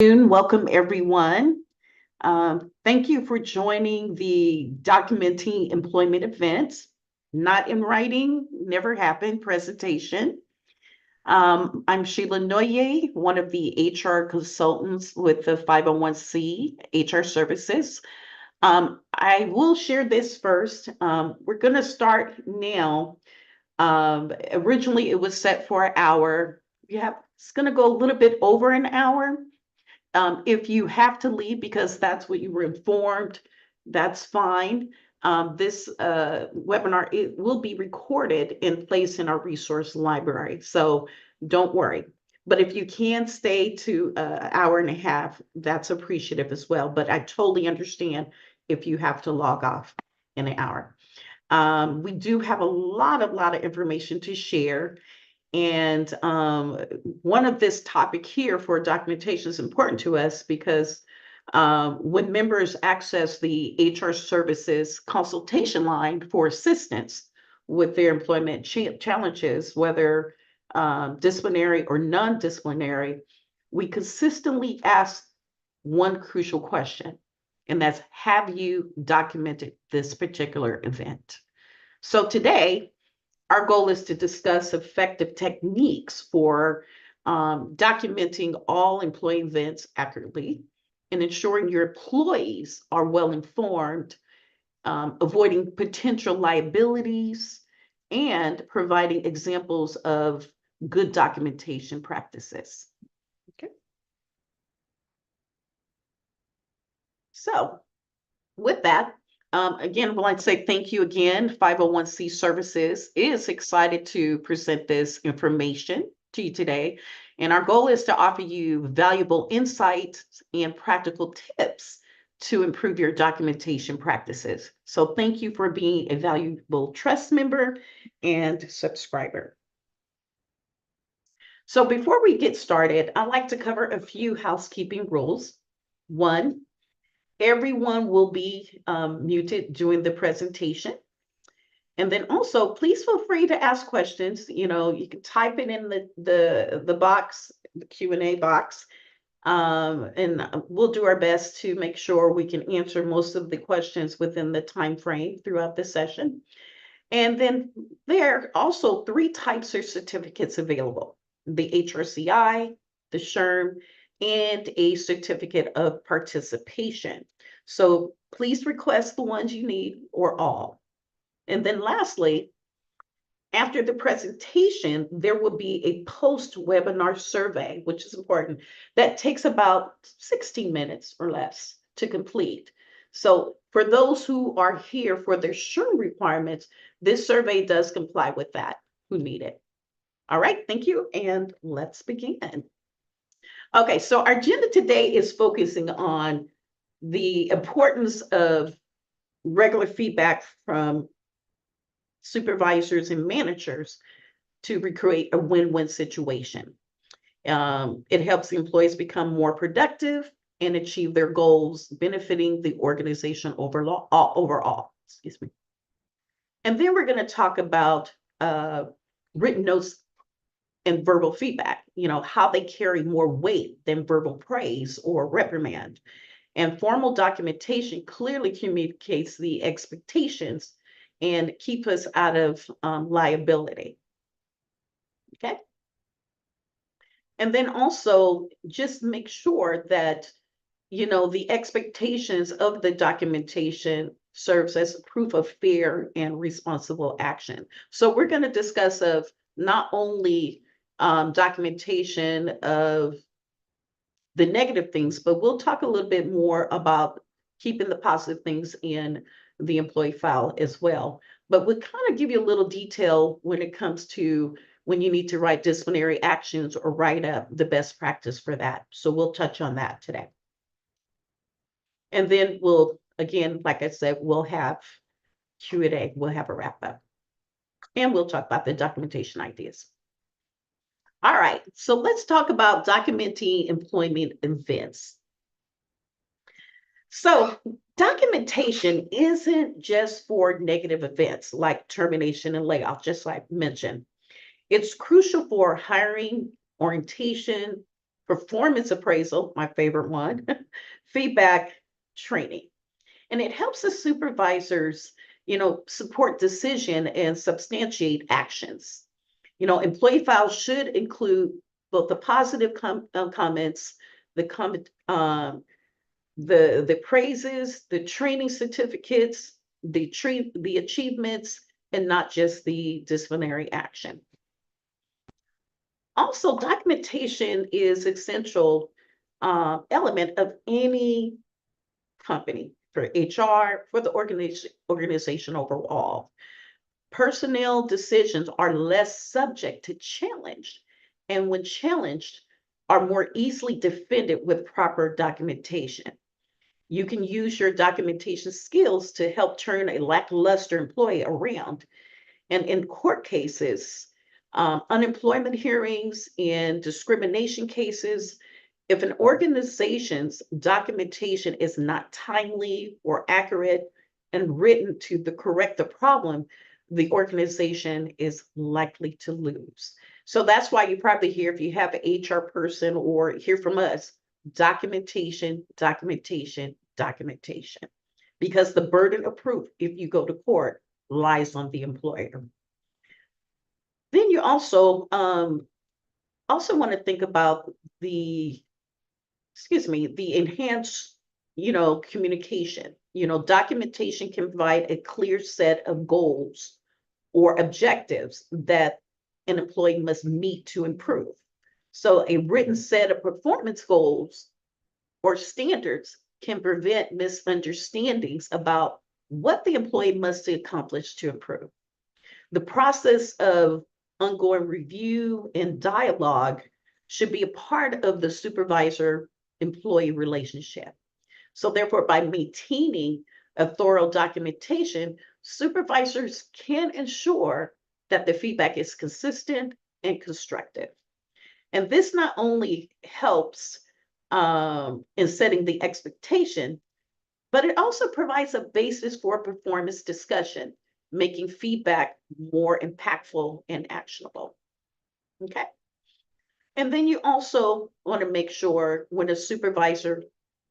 Welcome, everyone. Thank you for joining the Documenting Employment Events, Not in Writing, Never Happened presentation. I'm Sheila Noye, one of the HR consultants with the 501c HR services. I will share this first. We're going to start now. Originally, it was set for an hour. It's going to go a little bit over an hour. If you have to leave because that's what you were informed, that's fine. This webinar, it will be recorded and placed in our resource library, so don't worry. But if you can stay to an hour and a half, that's appreciative as well. But I totally understand if you have to log off in an hour. We do have a lot of information to share. And one of this topic here for documentation is important to us because when members access the HR services consultation line for assistance with their employment challenges, whether disciplinary or non-disciplinary, we consistently ask one crucial question, and that's, have you documented this particular event? So today, our goal is to discuss effective techniques for documenting all employee events accurately and ensuring your employees are well informed, avoiding potential liabilities, and providing examples of good documentation practices. Okay. So with that, again, I'd like to say thank you again. 501c Services is excited to present this information to you today. And our goal is to offer you valuable insights and practical tips to improve your documentation practices. So thank you for being a valuable trust member and subscriber. So before we get started, I'd like to cover a few housekeeping rules. One, everyone will be muted during the presentation. And then also, please feel free to ask questions. You know, you can type it in the box, the Q&A box, and we'll do our best to make sure we can answer most of the questions within the time frame throughout the session. And then there are also 3 types of certificates available: the HRCI, the SHRM, and a certificate of participation. So please request the ones you need or all. And then lastly, after the presentation, there will be a post-webinar survey, which is important. That takes about 16 minutes or less to complete. So for those who are here for their SHRM requirements, this survey does comply with that, who need it. All right, thank you, and let's begin. Okay, so our agenda today is focusing on the importance of regular feedback from supervisors and managers to recreate a win-win situation. It helps the employees become more productive and achieve their goals, benefiting the organization overall. Excuse me. And then we're going to talk about written notes and verbal feedback, you know, how they carry more weight than verbal praise or reprimand. And formal documentation clearly communicates the expectations and keep us out of liability. Okay. And then also just make sure that, you know, the expectations of the documentation serves as proof of fair and responsible action. So we're going to discuss of not only documentation of the negative things, but we'll talk a little bit more about keeping the positive things in the employee file as well. But we'll kind of give you a little detail when it comes to when you need to write disciplinary actions or write up the best practice for that. So we'll touch on that today. And then we'll, again, like I said, we'll have Q&A, we'll have a wrap up. And we'll talk about the documentation ideas. All right, so let's talk about documenting employment events. So documentation isn't just for negative events like termination and layoff, just like I mentioned. It's crucial for hiring, orientation, performance appraisal, my favorite one, feedback, training. And it helps the supervisors, support decision and substantiate actions. Employee files should include both the positive comments, the comment, the praises, the training certificates, the achievements, and not just the disciplinary action. Also, documentation is essential element of any company, for HR, for the organization overall. Personnel decisions are less subject to challenge, and when challenged, are more easily defended with proper documentation. You can use your documentation skills to help turn a lackluster employee around. And in court cases, unemployment hearings, and discrimination cases, if an organization's documentation is not timely or accurate and written to correct the problem, the organization is likely to lose. So that's why you probably hear, if you have an HR person or hear from us, documentation, documentation, documentation, because the burden of proof, if you go to court, lies on the employer. Then you also want to think about the enhanced, communication. Documentation can provide a clear set of goals or objectives that an employee must meet to improve. So a written set of performance goals or standards can prevent misunderstandings about what the employee must accomplish to improve. The process of ongoing review and dialogue should be a part of the supervisor-employee relationship. So therefore, by maintaining a thorough documentation, supervisors can ensure that the feedback is consistent and constructive. And this not only helps in setting the expectation, but it also provides a basis for performance discussion, making feedback more impactful and actionable. Okay. And then you also want to make sure, when a supervisor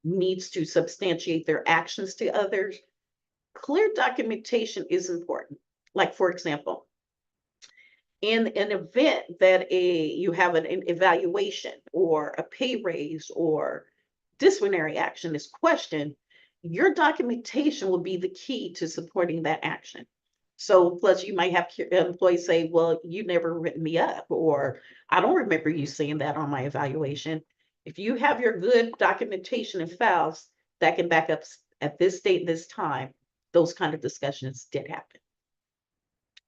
needs to substantiate their actions to others, clear documentation is important. Like, for example, in an event that you have an evaluation or a pay raise or disciplinary action is questioned, your documentation will be the key to supporting that action. So plus you might have employees say, well, you never written me up, or I don't remember you saying that on my evaluation. If you have your good documentation and files that can back up at this date, this time, those kind of discussions did happen.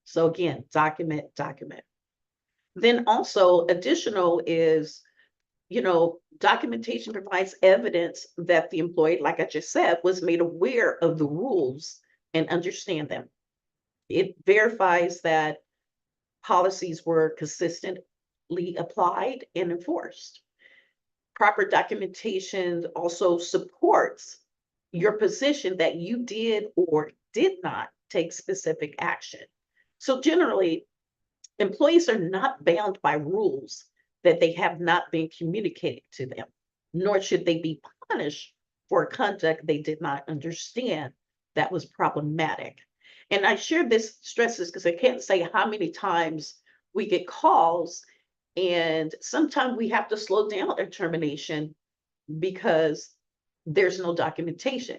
So again, document. Then also additional is, documentation provides evidence that the employee, like I just said, was made aware of the rules and understand them. It verifies that policies were consistently applied and enforced. Proper documentation also supports your position that you did or did not take specific action. So generally, employees are not bound by rules that they have not been communicated to them, nor should they be punished for conduct they did not understand that was problematic. And I share this stresses because I can't say how many times we get calls, and sometimes we have to slow down a termination because there's no documentation.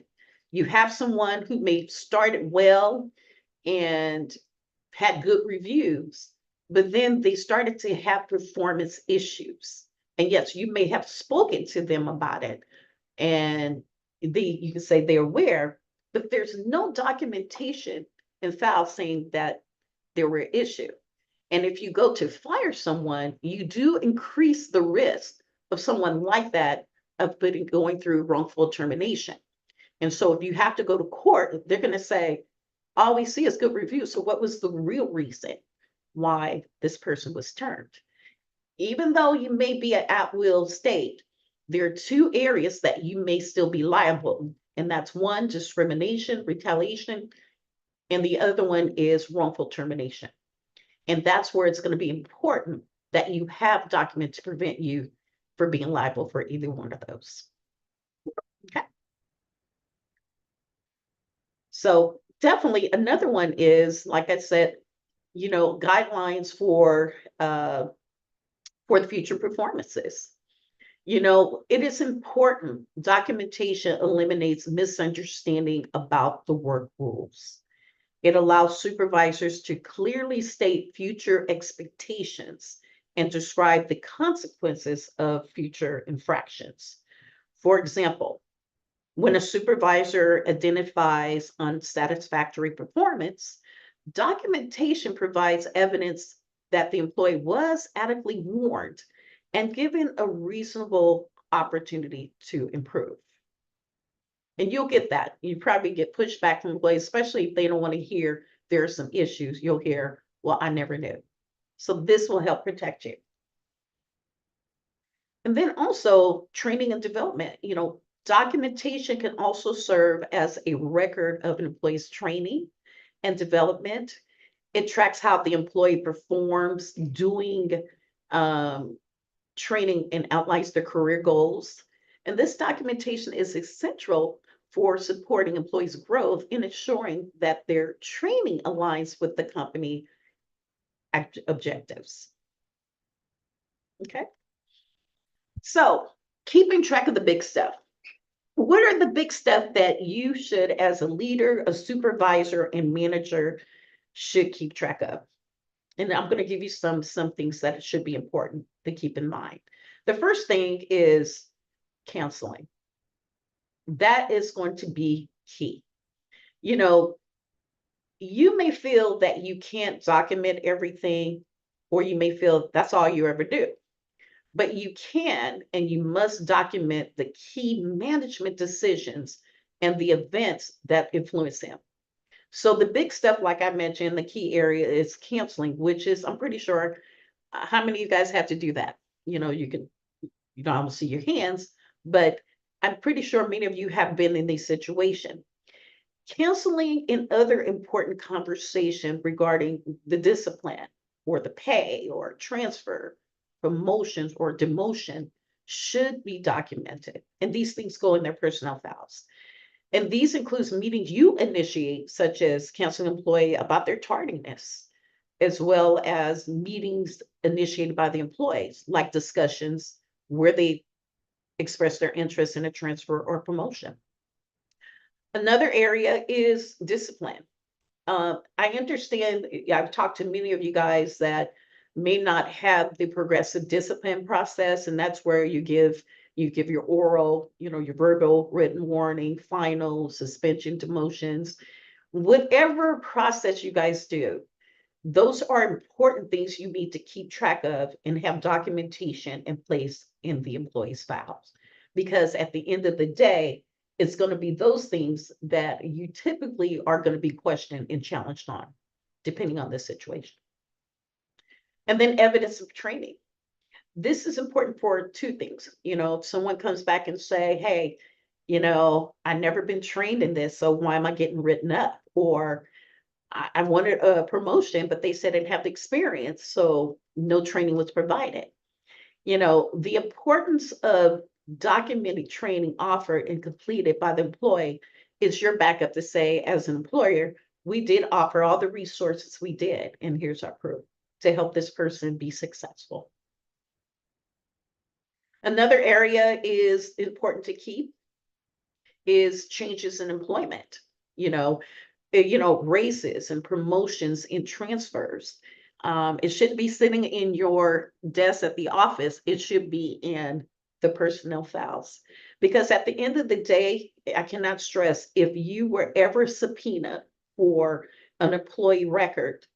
You have someone who may started well and had good reviews, but then they started to have performance issues. And yes, you may have spoken to them about it, and you can say they're aware, but there's no documentation and file saying that there were issues. And if you go to fire someone, you do increase the risk of someone like that of going through wrongful termination. And so if you have to go to court, they're going to say, all we see is good reviews. So what was the real reason why this person was termed? Even though you may be an at-will state, there are two areas that you may still be liable. And that's one, discrimination, retaliation, and the other one is wrongful termination. And that's where it's going to be important that you have documents to prevent you for being liable for either one of those. Okay. So definitely another one is, like I said, guidelines for the future performances. It is important. Documentation eliminates misunderstanding about the work rules. It allows supervisors to clearly state future expectations and describe the consequences of future infractions. For example, when a supervisor identifies unsatisfactory performance, documentation provides evidence that the employee was adequately warned and given a reasonable opportunity to improve. And you'll get that. You probably get pushback from employees, especially if they don't want to hear there are some issues. You'll hear, well, I never knew. So this will help protect you. And then also training and development. Documentation can also serve as a record of an employee's training and development. It tracks how the employee performs doing training and outlines their career goals. And this documentation is essential for supporting employees' growth and ensuring that their training aligns with the company objectives. Okay. So keeping track of the big stuff. What are the big stuff that you should, as a leader, a supervisor, and manager, should keep track of? And I'm going to give you some things that should be important to keep in mind. The first thing is counseling. That is going to be key. You may feel that you can't document everything, or you may feel that's all you ever do. But you can and you must document the key management decisions and the events that influence them. So the big stuff, like I mentioned, the key area is counseling, which is, I'm pretty sure, how many of you guys have to do that? You don't I don't see your hands, but I'm pretty sure many of you have been in this situation. Counseling and other important conversation regarding the discipline or the pay or transfer, promotions or demotion should be documented. And these things go in their personnel files. And these includes meetings you initiate, such as counseling employee about their tardiness, as well as meetings initiated by the employees, like discussions where they express their interest in a transfer or promotion. Another area is discipline. I understand, I've talked to many of you guys that may not have the progressive discipline process, and that's where you give your oral, your verbal, written warning, final, suspension, demotions, whatever process you guys do. Those are important things you need to keep track of and have documentation in place in the employee's files. Because at the end of the day, it's going to be those things that you typically are going to be questioned and challenged on, depending on the situation. And then evidence of training. This is important for two things. If someone comes back and say, hey, I've never been trained in this, so why am I getting written up? Or I wanted a promotion, but they said I didn't have the experience, so no training was provided. The importance of documented training offered and completed by the employee is your backup to say, as an employer, we did offer all the resources we did, and here's our proof to help this person be successful. Another area is important to keep is changes in employment, raises and promotions and transfers. It shouldn't be sitting in your desk at the office. It should be in the personnel files. Because at the end of the day, I cannot stress, if you were ever subpoenaed for an employee record,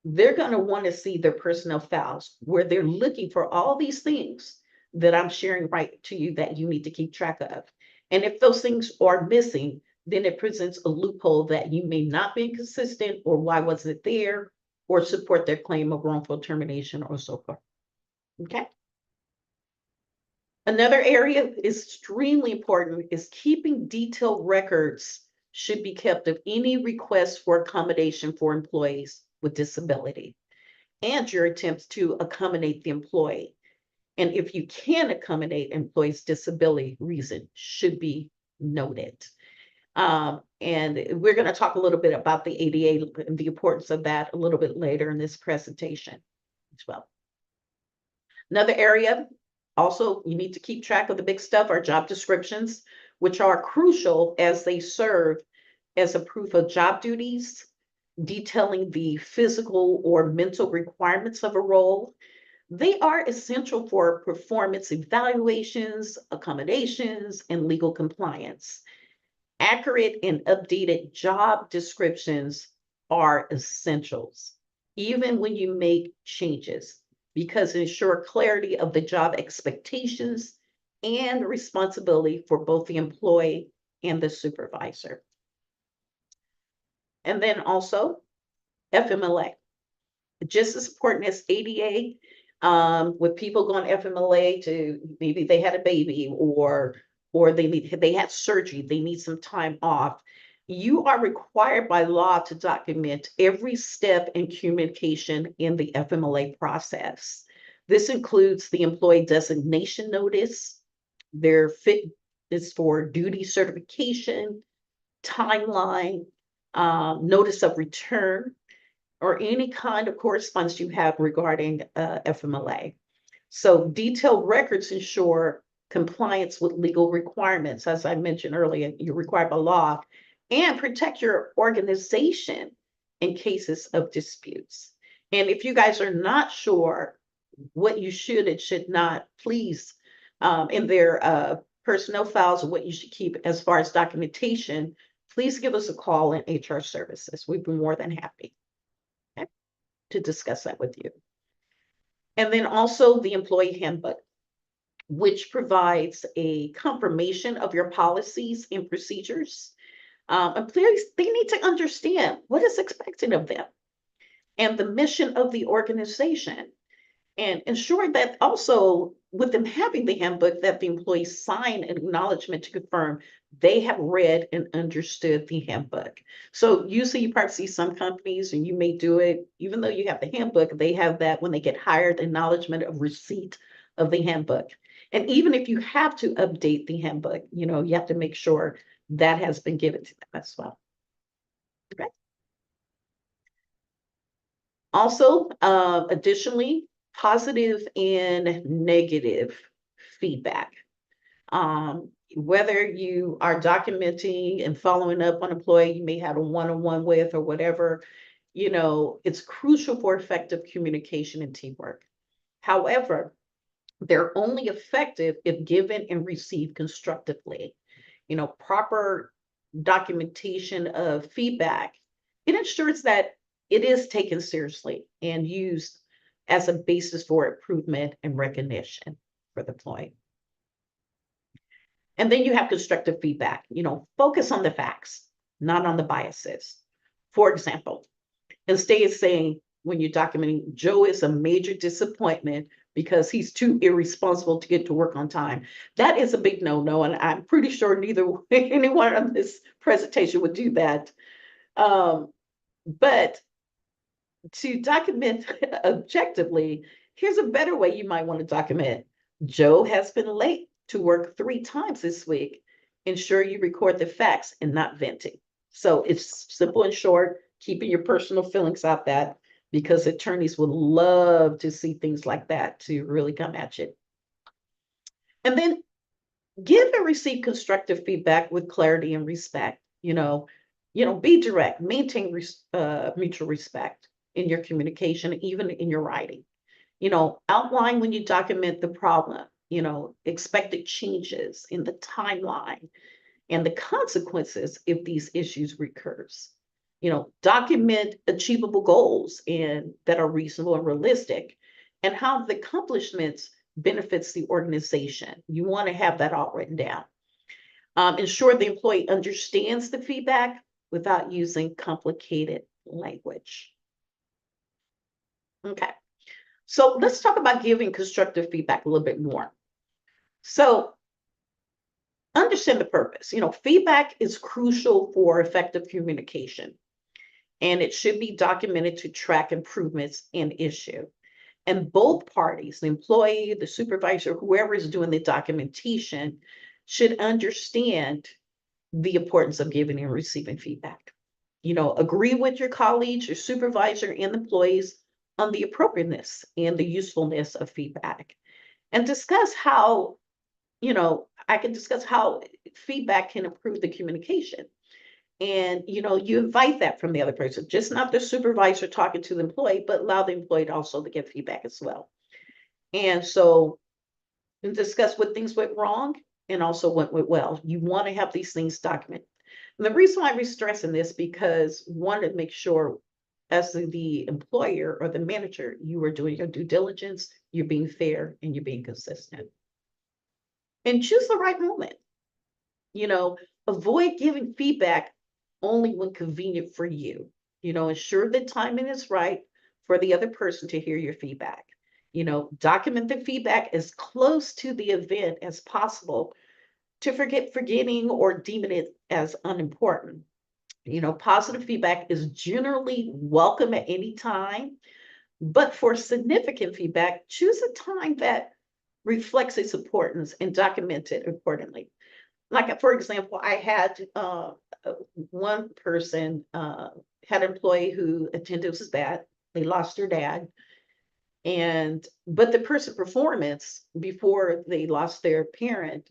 they're going to want to see their personnel files where they're looking for all these things that I'm sharing right to you that you need to keep track of. And if those things are missing, then it presents a loophole that you may not be consistent, or why wasn't it there, or support their claim of wrongful termination or so forth. Okay. Another area is extremely important is keeping detailed records should be kept of any requests for accommodation for employees with disability and your attempts to accommodate the employee. And if you can accommodate employees' disability, reason should be noted. And we're going to talk a little bit about the ADA and the importance of that a little bit later in this presentation as well. Another area, also, you need to keep track of the big stuff, are job descriptions, which are crucial as they serve as a proof of job duties, detailing the physical or mental requirements of a role. They are essential for performance evaluations, accommodations, and legal compliance. Accurate and updated job descriptions are essentials, even when you make changes, because ensure clarity of the job expectations and responsibility for both the employee and the supervisor. And then also FMLA, just as important as ADA, with people going FMLA to maybe they had a baby or they had surgery, they need some time off. You are required by law to document every step in communication in the FMLA process. This includes the employee designation notice, their fitness for duty certification, timeline, notice of return, or any kind of correspondence you have regarding FMLA. So detailed records ensure compliance with legal requirements. As I mentioned earlier, you're required by law, and protect your organization in cases of disputes. And if you guys are not sure what you should and should not, please, in their personnel files, what you should keep as far as documentation, please give us a call in HR services. We'd be more than happy to discuss that with you. And then also the employee handbook, which provides a confirmation of your policies and procedures. Employees, they need to understand what is expected of them and the mission of the organization, and ensure that also with them having the handbook that the employees sign an acknowledgement to confirm they have read and understood the handbook. So usually you probably see some companies, and you may do it, even though you have the handbook, they have that when they get hired, acknowledgement of receipt of the handbook. And even if you have to update the handbook, you have to make sure that has been given to them as well. Okay. Also, additionally, positive and negative feedback. Whether you are documenting and following up on an employee you may have a one-on-one with or whatever, it's crucial for effective communication and teamwork. However, they're only effective if given and received constructively. Proper documentation of feedback, it ensures that it is taken seriously and used as a basis for improvement and recognition for the employee. And then you have constructive feedback, focus on the facts, not on the biases. For example, instead of saying when you're documenting, Joe is a major disappointment because he's too irresponsible to get to work on time. That is a big no-no, and I'm pretty sure neither anyone on this presentation would do that. But to document objectively, here's a better way you might want to document. Joe has been late to work 3 times this week. Ensure you record the facts and not venting. So it's simple and short, keeping your personal feelings out that, because attorneys would love to see things like that to really come at you. And then give and receive constructive feedback with clarity and respect. Be direct, maintain mutual respect in your communication, even in your writing. Outline when you document the problem, expected changes in the timeline and the consequences if these issues recurs. Document achievable goals and that are reasonable and realistic, and how the accomplishments benefits the organization. You want to have that all written down. Ensure the employee understands the feedback without using complicated language. Okay, so let's talk about giving constructive feedback a little bit more. So understand the purpose. Feedback is crucial for effective communication, and it should be documented to track improvements in issue. And both parties, the employee, the supervisor, whoever is doing the documentation, should understand the importance of giving and receiving feedback. Agree with your colleagues, your supervisor, and employees on the appropriateness and the usefulness of feedback. And discuss how, I can discuss how feedback can improve the communication. And, you invite that from the other person, just not the supervisor talking to the employee, but allow the employee to also to give feedback as well. And so, and discuss what things went wrong and also what went well. You want to have these things documented. And the reason why we're stressing this, because one, to make sure as the employer or the manager, you are doing your due diligence, you're being fair, and you're being consistent. And choose the right moment. Avoid giving feedback only when convenient for you. Ensure the timing is right for the other person to hear your feedback. Document the feedback as close to the event as possible to forgetting or deeming it as unimportant. Positive feedback is generally welcome at any time, but for significant feedback, choose a time that reflects its importance and document it accordingly. Like, for example, I had one person had an employee who attendance was bad. They lost their dad. But the person performance before they lost their parent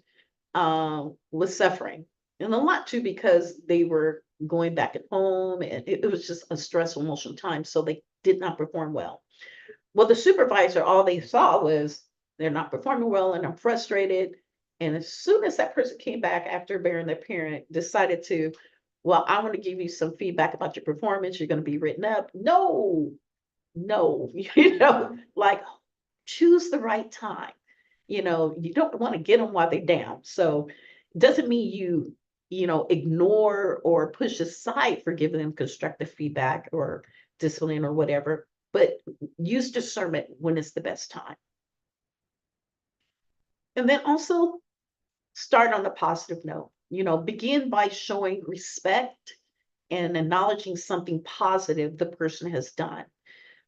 was suffering. And a lot too, because they were going back at home and it was just a stressful emotional time. So they did not perform well. Well, the supervisor, all they saw was they're not performing well and I'm frustrated. And as soon as that person came back after burying their parent, decided to, well, I want to give you some feedback about your performance. You're going to be written up. No, like choose the right time. You don't want to get them while they're down. So it doesn't mean you ignore or push aside for giving them constructive feedback or discipline or whatever, but use discernment when it's the best time. And then also start on a positive note. Begin by showing respect and acknowledging something positive the person has done.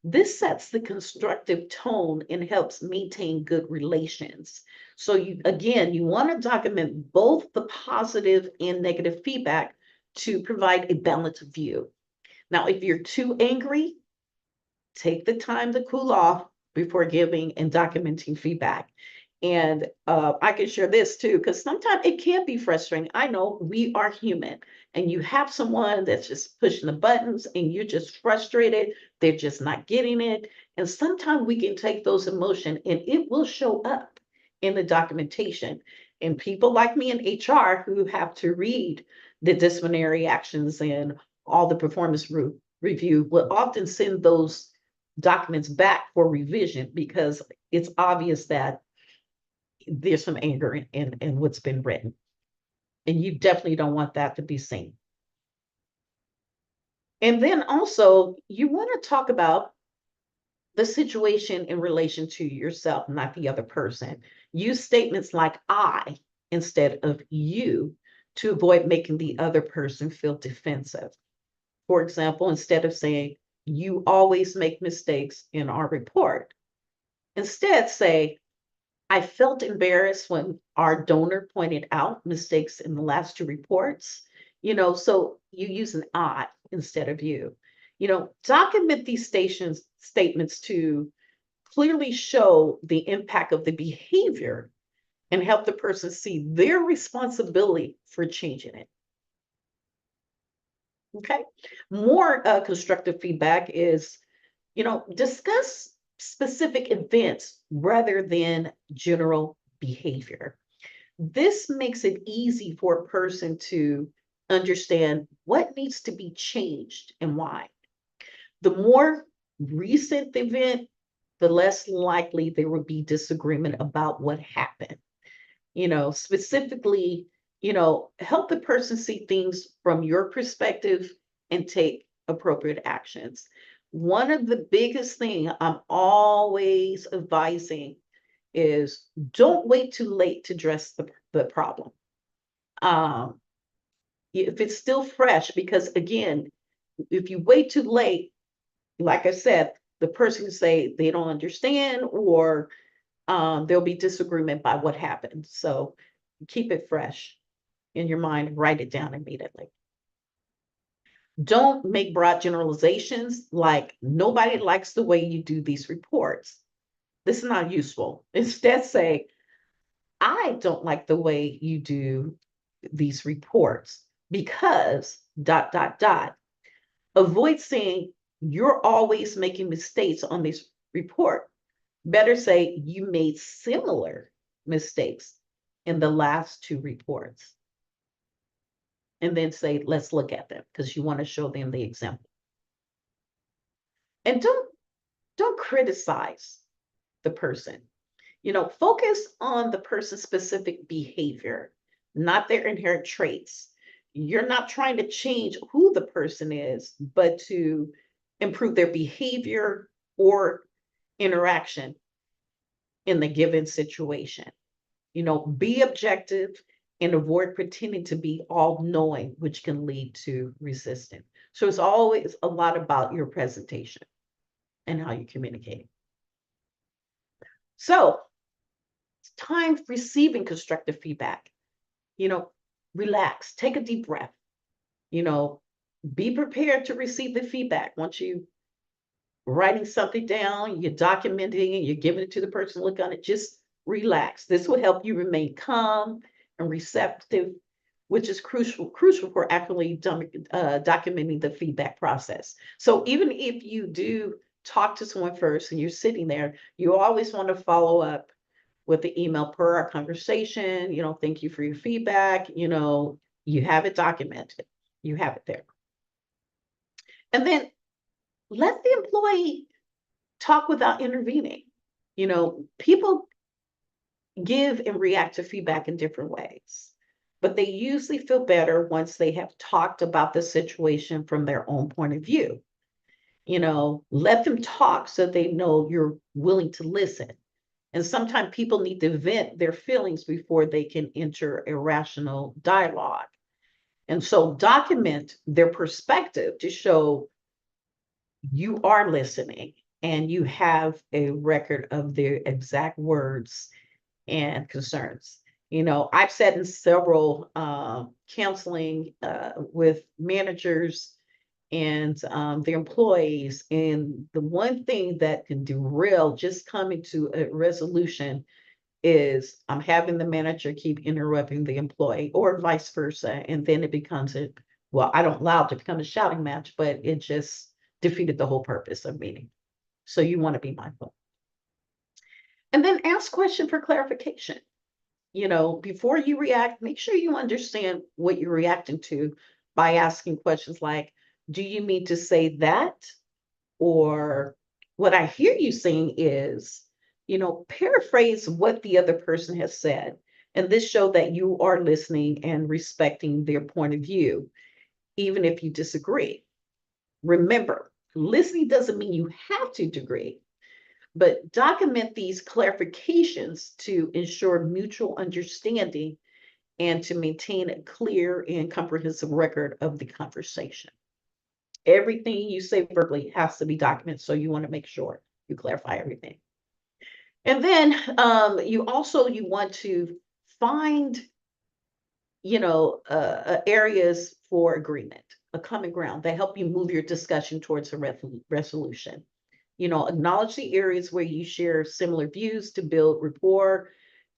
This sets the constructive tone and helps maintain good relations. So you want to document both the positive and negative feedback to provide a balanced view. Now, if you're too angry, take the time to cool off before giving and documenting feedback. And I can share this too, because sometimes it can be frustrating. I know we are human, and you have someone that's just pushing the buttons and you're just frustrated. They're just not getting it. And sometimes we can take those emotions and it will show up in the documentation. And people like me in HR who have to read the disciplinary actions and all the performance review will often send those documents back for revision because it's obvious that there's some anger in what's been written. And you definitely don't want that to be seen. And then also, you want to talk about the situation in relation to yourself, not the other person. Use statements like I instead of you to avoid making the other person feel defensive. For example, instead of saying, you always make mistakes in our report, instead say, I felt embarrassed when our donor pointed out mistakes in the last two reports. So you use an I instead of you. Document these statements to clearly show the impact of the behavior and help the person see their responsibility for changing it. Okay. More constructive feedback is, discuss specific events rather than general behavior. This makes it easy for a person to understand what needs to be changed and why. The more recent the event, the less likely there will be disagreement about what happened. Specifically, help the person see things from your perspective and take appropriate actions. One of the biggest thing I'm always advising is don't wait too late to address the problem. If it's still fresh, because again, if you wait too late, like I said, the person can say they don't understand, or there'll be disagreement by what happened. So keep it fresh in your mind, write it down immediately. Don't make broad generalizations like nobody likes the way you do these reports. This is not useful. Instead, say, I don't like the way you do these reports because dot, dot, dot. Avoid saying you're always making mistakes on this report. Better say you made similar mistakes in the last two reports. And then say, let's look at them, because you want to show them the example. And don't criticize the person. Focus on the person's specific behavior, not their inherent traits. You're not trying to change who the person is, but to improve their behavior or interaction in the given situation. Be objective and avoid pretending to be all-knowing, which can lead to resistance. So it's always a lot about your presentation and how you communicate. So it's time receiving constructive feedback. Relax, take a deep breath. Be prepared to receive the feedback. Once you writing something down, you're documenting it, you're giving it to the person to look on it, just relax. This will help you remain calm and receptive, which is crucial for accurately documenting the feedback process. So even if you do talk to someone first and you're sitting there, you always want to follow up with the email per our conversation. Thank you for your feedback. You have it documented. You have it there. And then let the employee talk without intervening. People give and react to feedback in different ways, but they usually feel better once they have talked about the situation from their own point of view. Let them talk so they know you're willing to listen. And sometimes people need to vent their feelings before they can enter a rational dialogue. And so document their perspective to show you are listening and you have a record of their exact words and concerns. I've sat in several counseling with managers and their employees, and the one thing that can derail just coming to a resolution is I'm having the manager keep interrupting the employee, or vice versa, and then it becomes I don't allow it to become a shouting match, but it just defeated the whole purpose of meeting. So you want to be mindful. And then ask question for clarification. Before you react, make sure you understand what you're reacting to by asking questions like, do you mean to say that? Or what I hear you saying is, paraphrase what the other person has said. And this shows that you are listening and respecting their point of view, even if you disagree. Remember, listening doesn't mean you have to agree, but document these clarifications to ensure mutual understanding and to maintain a clear and comprehensive record of the conversation. Everything you say verbally has to be documented, so you want to make sure you clarify everything. And then you want to find areas for agreement, a common ground that help you move your discussion towards a resolution. Acknowledge the areas where you share similar views to build rapport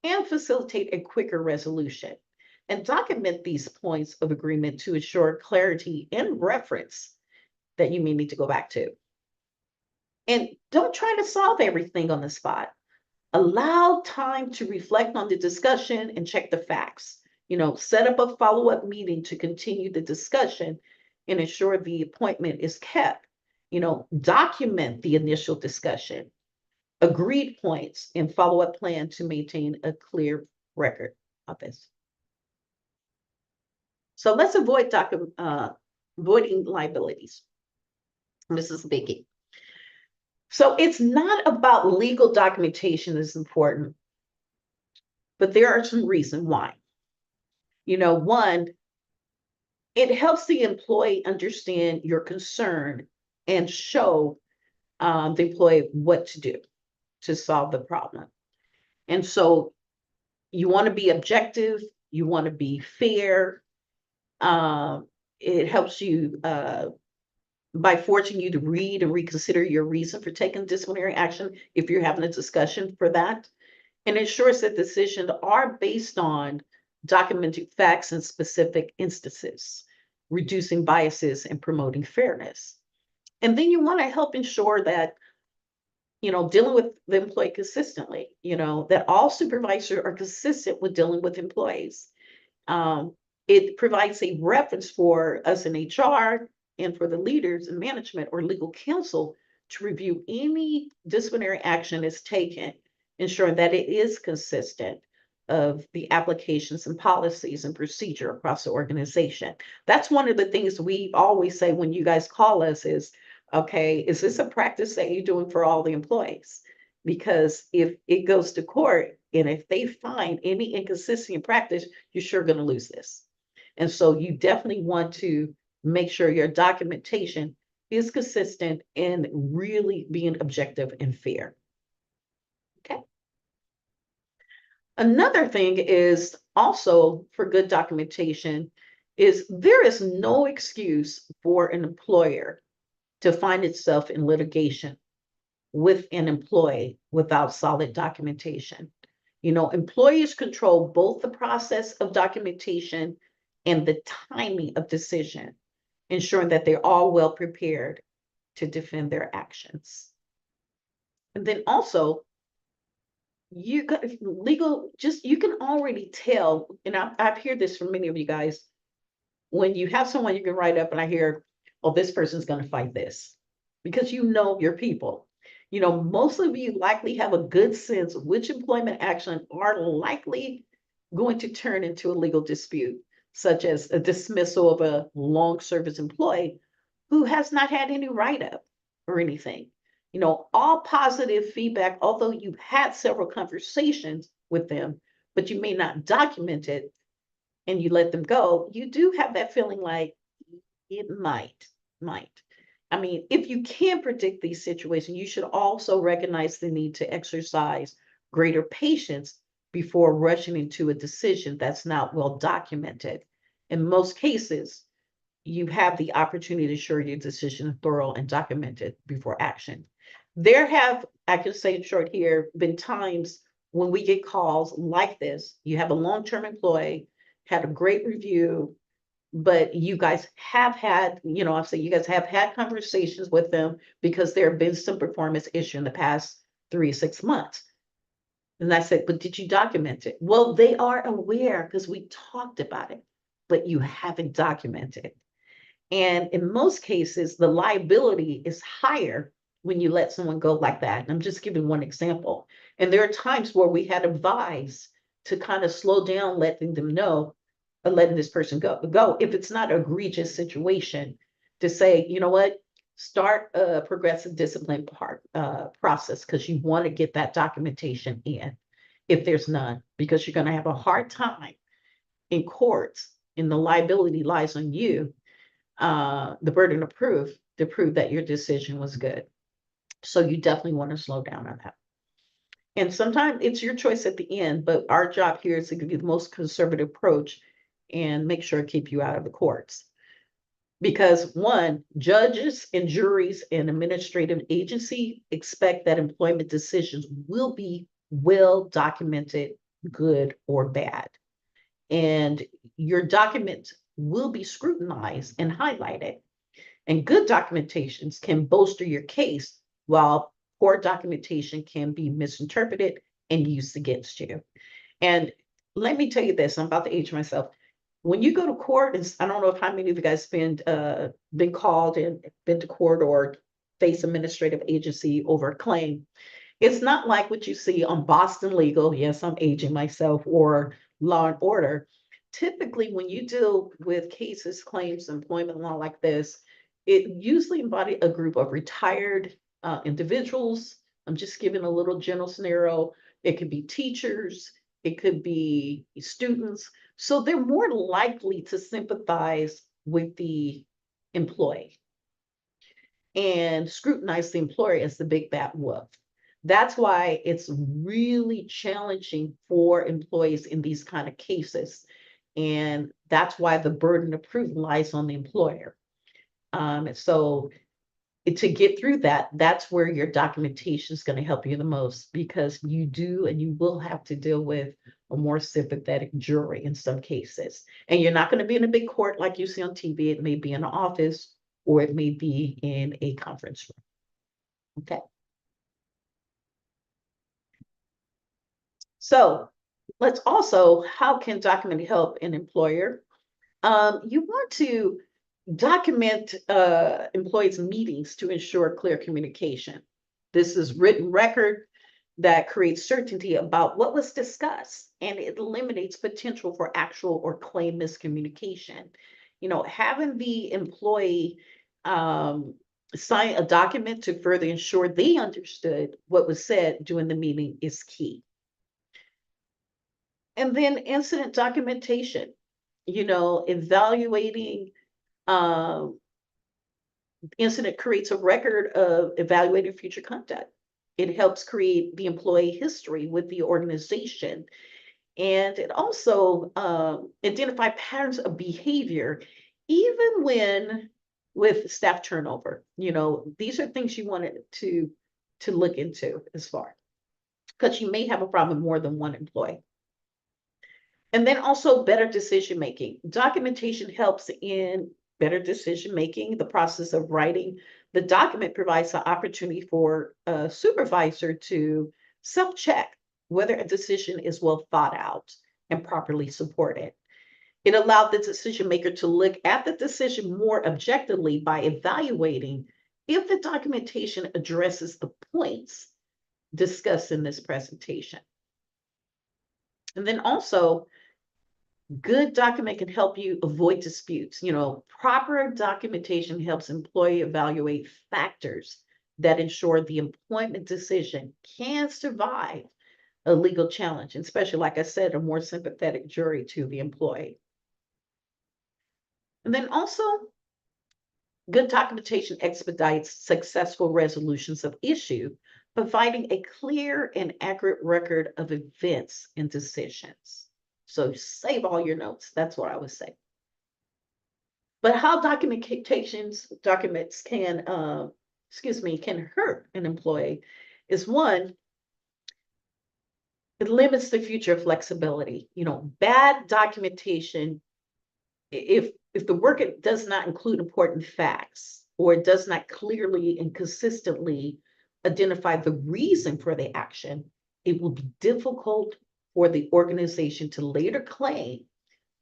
and facilitate a quicker resolution. And document these points of agreement to ensure clarity and reference that you may need to go back to. And don't try to solve everything on the spot. Allow time to reflect on the discussion and check the facts. Set up a follow-up meeting to continue the discussion and ensure the appointment is kept. Document the initial discussion, agreed points, and follow-up plan to maintain a clear record of this. So let's avoid avoiding liabilities. This is a biggie. So it's not about legal documentation is important, but there are some reasons why. One, it helps the employee understand your concern and show the employee what to do to solve the problem. And so you want to be objective, you want to be fair. It helps you by forcing you to read and reconsider your reason for taking disciplinary action if you're having a discussion for that, and ensures that decisions are based on documented facts and specific instances, reducing biases and promoting fairness. And then you want to help ensure that, dealing with the employee consistently, that all supervisors are consistent with dealing with employees. Um, it provides a reference for us in HR and for the leaders in management or legal counsel to review any disciplinary action is taken, ensuring that it is consistent of the applications and policies and procedure across the organization. That's one of the things we always say when you guys call us is, okay, is this a practice that you're doing for all the employees? Because if it goes to court and if they find any inconsistency in practice, you're sure going to lose this. And so you definitely want to make sure your documentation is consistent and really being objective and fair. Okay. Another thing is also for good documentation is there is no excuse for an employer to find itself in litigation with an employee without solid documentation. Employees control both the process of documentation and the timing of decision, ensuring that they're all well prepared to defend their actions. And then also, you got legal, you can already tell, and I've heard this from many of you guys, when you have someone you can write up and I hear, oh, this person's going to fight this, because you know your people. Most of you likely have a good sense of which employment action are likely going to turn into a legal dispute, such as a dismissal of a long service employee who has not had any write-up or anything. All positive feedback, although you've had several conversations with them, but you may not document it and you let them go, you do have that feeling like it might. I mean, if you can predict these situations, you should also recognize the need to exercise greater patience before rushing into a decision that's not well documented. In most cases, you have the opportunity to ensure your decision is thorough and documented before action. There have, I can say in short here, been times when we get calls like this. You have a long-term employee, had a great review, but you guys have had, I've said you guys have had conversations with them because there have been some performance issue in the past 3 to 6 months. And I said, but did you document it? Well, they are aware because we talked about it, but you haven't documented. And in most cases, the liability is higher when you let someone go like that. And I'm just giving one example. And there are times where we had advised to kind of slow down, letting them know, letting this person go. If it's not an egregious situation, to say, you know what, start a progressive discipline process because you want to get that documentation in if there's none, because you're going to have a hard time in courts and the liability lies on you, the burden of proof to prove that your decision was good. So you definitely want to slow down on that. And sometimes it's your choice at the end, but our job here is to give you the most conservative approach and make sure to keep you out of the courts. Because one, judges and juries and administrative agency expect that employment decisions will be well documented, good or bad. And your documents will be scrutinized and highlighted. And good documentations can bolster your case, while poor documentation can be misinterpreted and used against you. And let me tell you this, I'm about to age myself. When you go to court, and I don't know if how many of you guys been called and been to court or face administrative agency over a claim. It's not like what you see on Boston Legal. Yes, I'm aging myself, or Law and Order. Typically, when you deal with cases, claims, employment law like this, it usually embodies a group of retired individuals. I'm just giving a little general scenario. It could be teachers, it could be students. So they're more likely to sympathize with the employee. and scrutinize the employer as the big bad wolf. That's why it's really challenging for employees in these kind of cases. And that's why the burden of proof lies on the employer. So to get through that, that's where your documentation is going to help you the most, because you do and you will have to deal with a more sympathetic jury in some cases. And you're not going to be in a big court like you see on TV. It may be in an office or it may be in a conference room. Okay. So let's also, how can documenting help an employer? You want to document employees' meetings to ensure clear communication. This is written record that creates certainty about what was discussed, and it eliminates potential for actual or claim miscommunication. Having the employee sign a document to further ensure they understood what was said during the meeting is key. And then incident documentation, evaluating incident creates a record of evaluating future conduct. It helps create the employee history with the organization. And it also identify patterns of behavior, even when with staff turnover. These are things you wanted to look into as far, because you may have a problem with more than one employee. And then also better decision making. Documentation helps in better decision making. The process of writing the document provides the opportunity for a supervisor to self-check whether a decision is well thought out and properly supported. It allowed the decision maker to look at the decision more objectively by evaluating if the documentation addresses the points discussed in this presentation. And then also, good document can help you avoid disputes. Proper documentation helps employee evaluate factors that ensure the employment decision can survive a legal challenge, especially, like I said, a more sympathetic jury to the employee. And then also, good documentation expedites successful resolutions of issue, providing a clear and accurate record of events and decisions. So save all your notes. That's what I would say. But how documents can, can hurt an employee is one, it limits the future flexibility. Bad documentation, if the work does not include important facts, or it does not clearly and consistently identify the reason for the action, it will be difficult for the organization to later claim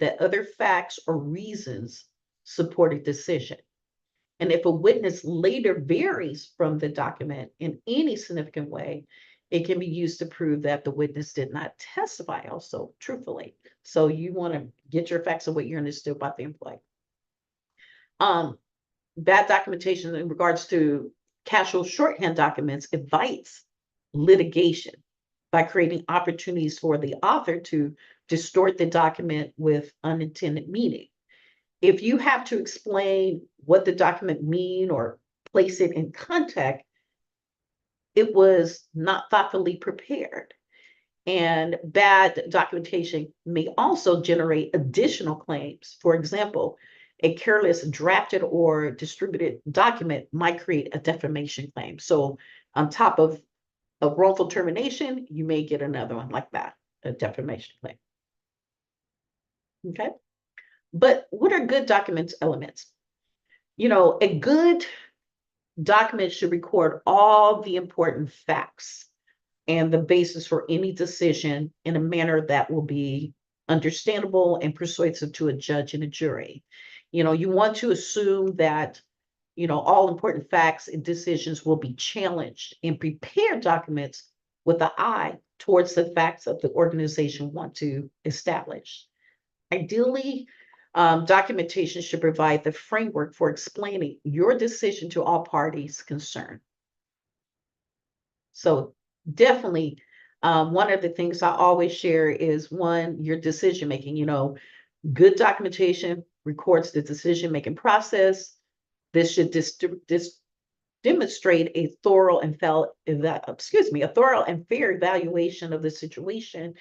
that other facts or reasons support a decision. And if a witness later varies from the document in any significant way, it can be used to prove that the witness did not testify also truthfully. So you want to get your facts of what you understood about the employee. Bad documentation in regards to casual shorthand documents invites litigation by creating opportunities for the author to distort the document with unintended meaning. If you have to explain what the document mean or place it in context, it was not thoughtfully prepared. And bad documentation may also generate additional claims. For example, a careless drafted or distributed document might create a defamation claim. So on top of a wrongful termination, you may get another one like that, a defamation claim. Okay. But what are good documents elements? A good document should record all the important facts and the basis for any decision in a manner that will be understandable and persuasive to a judge and a jury. You want to assume that, all important facts and decisions will be challenged, and prepare documents with an eye towards the facts that the organization want to establish. Ideally, documentation should provide the framework for explaining your decision to all parties concerned. So definitely, one of the things I always share is your decision making. Good documentation records the decision making process. This should demonstrate a thorough and a thorough and fair evaluation of the situation,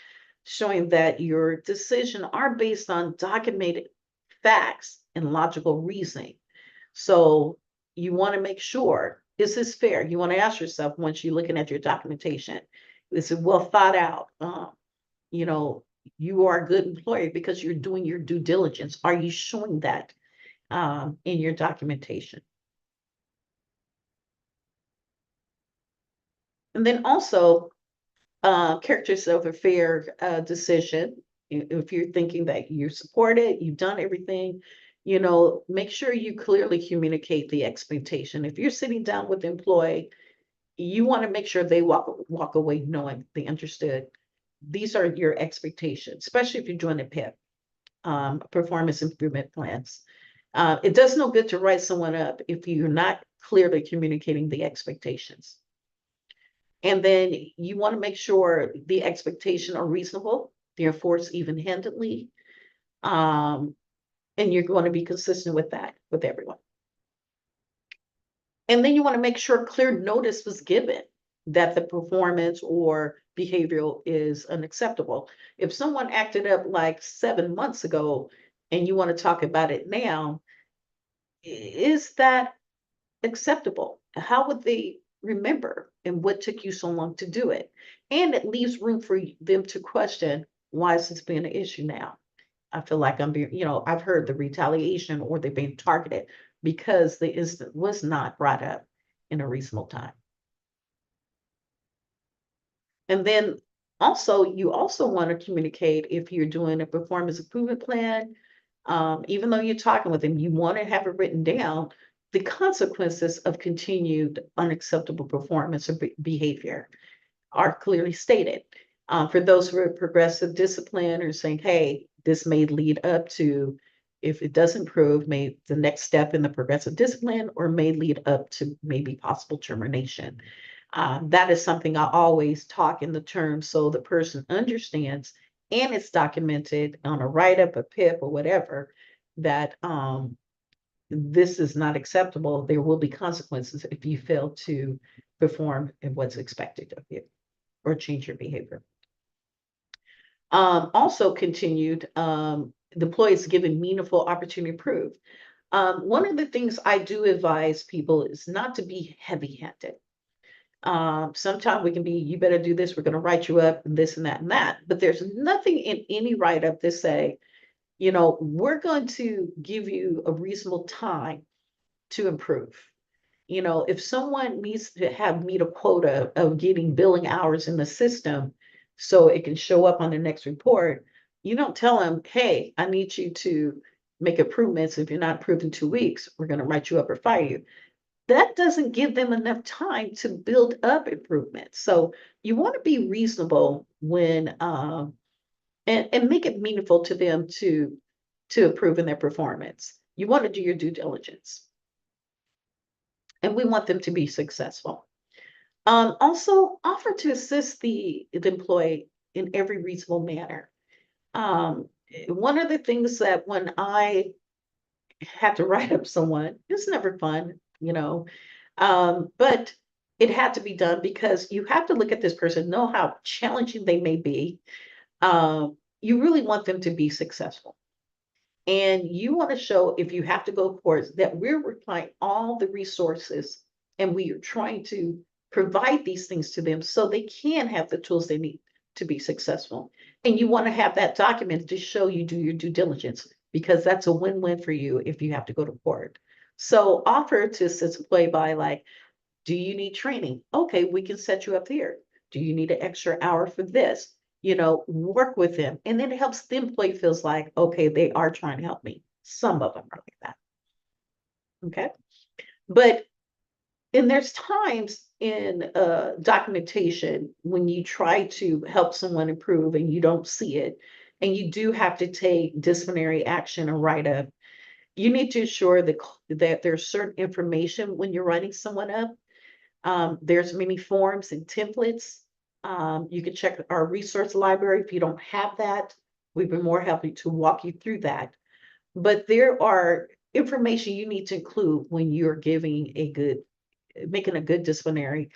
showing that your decision are based on documented facts and logical reasoning. So you want to make sure, is this fair? You want to ask yourself once you're looking at your documentation, is it well thought out? You know, you are a good employee because you're doing your due diligence. Are you showing that in your documentation? And then also, characters of a fair decision. If you're thinking that you support it, you've done everything, make sure you clearly communicate the expectation. If you're sitting down with the employee, you want to make sure they walk away knowing they understood. These are your expectations, especially if you're doing a PIP, performance improvement plans. It does no good to write someone up if you're not clearly communicating the expectations. And then you want to make sure the expectation are reasonable, they're enforced even-handedly, and you're going to be consistent with that with everyone. And then you want to make sure clear notice was given that the performance or behavioral is unacceptable. If someone acted up like 7 months ago and you want to talk about it now, is that acceptable? How would they remember and what took you so long to do it? And it leaves room for them to question, why is this being an issue now? I feel like I'm being, I've heard the retaliation or they're being targeted because the incident was not brought up in a reasonable time. And then you also want to communicate if you're doing a performance improvement plan, even though you're talking with them, you want to have it written down, the consequences of continued unacceptable performance or behavior are clearly stated. For those who are progressive discipline or saying, hey, this may lead up to, if it doesn't improve, may the next step in the progressive discipline or may lead up to maybe possible termination. That is something I always talk in the terms so the person understands and it's documented on a write-up, a PIP, or whatever, that this is not acceptable. There will be consequences if you fail to perform in what's expected of you or change your behavior. Also continued, the employee is given meaningful opportunity to improve. One of the things I do advise people is not to be heavy-handed. Sometimes we can be, you better do this, we're going to write you up and this and that and that. But there's nothing in any write-up that say, we're going to give you a reasonable time to improve. If someone needs to meet a quota of getting billing hours in the system so it can show up on the next report, you don't tell them, hey, I need you to make improvements. If you're not improved in 2 weeks, we're going to write you up or fire you. That doesn't give them enough time to build up improvements. So you want to be reasonable when and make it meaningful to them to improve in their performance. You want to do your due diligence. And we want them to be successful. Also, offer to assist the employee in every reasonable manner. One of the things that when I had to write up someone, it's never fun, but it had to be done because you have to look at this person, know how challenging they may be. You really want them to be successful. And you want to show, if you have to go course, that we're applying all the resources and we are trying to provide these things to them so they can have the tools they need to be successful. And you want to have that document to show you do your due diligence, because that's a win-win for you if you have to go to court. So offer to assist employee by like, do you need training? Okay, we can set you up here. Do you need an extra hour for this? Work with them. And then it helps the employee feels like, okay, they are trying to help me. Some of them are like that. Okay. But, and there's times in documentation when you try to help someone improve and you don't see it, and you do have to take disciplinary action or write up, you need to ensure that there's certain information when you're writing someone up. There's many forms and templates. You can check our resource library. If you don't have that, we've been more happy to walk you through that. But there are information you need to include when you're giving a good making a good disciplinary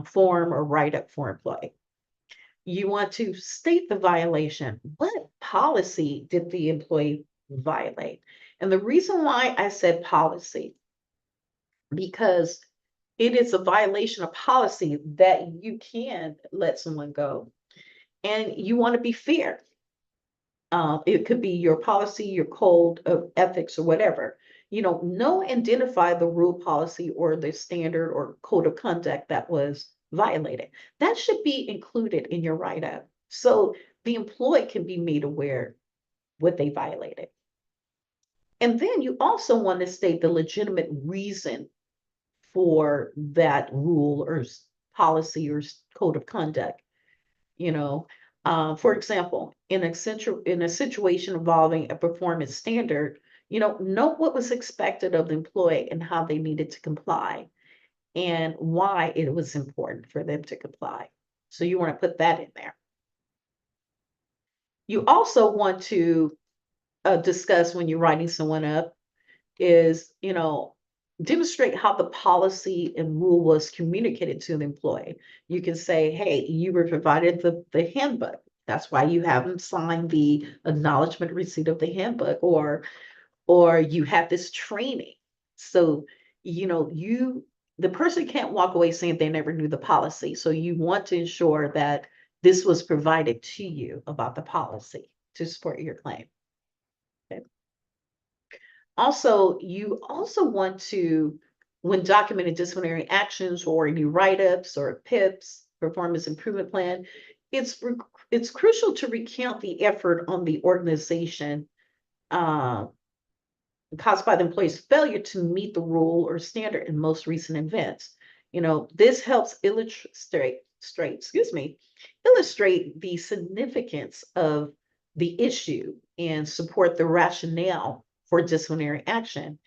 form or write-up for employee. You want to state the violation. What policy did the employee violate? And the reason why I said policy, because it is a violation of policy that you can let someone go. And you want to be fair. It could be your policy, your code of ethics, or whatever. Know, identify the rule, policy, or the standard or code of conduct that was violated. That should be included in your write-up, so the employee can be made aware what they violated. And then you also want to state the legitimate reason for that rule or policy or code of conduct. For example, in a situation involving a performance standard, know what was expected of the employee and how they needed to comply and why it was important for them to comply. So you want to put that in there. You also want to discuss, when you're writing someone up, is, demonstrate how the policy and rule was communicated to the employee. You can say, hey, you were provided the handbook. That's why you haven't signed the acknowledgement receipt of the handbook, or you have this training. So, the person can't walk away saying they never knew the policy. So you want to ensure that this was provided to you about the policy to support your claim. Okay. Also, you also want to, when documenting disciplinary actions or any write-ups or PIPs, performance improvement plan, it's crucial to recount the effort on the organization caused by the employee's failure to meet the rule or standard in most recent events. This helps illustrate the significance of the issue and support the rationale for disciplinary action.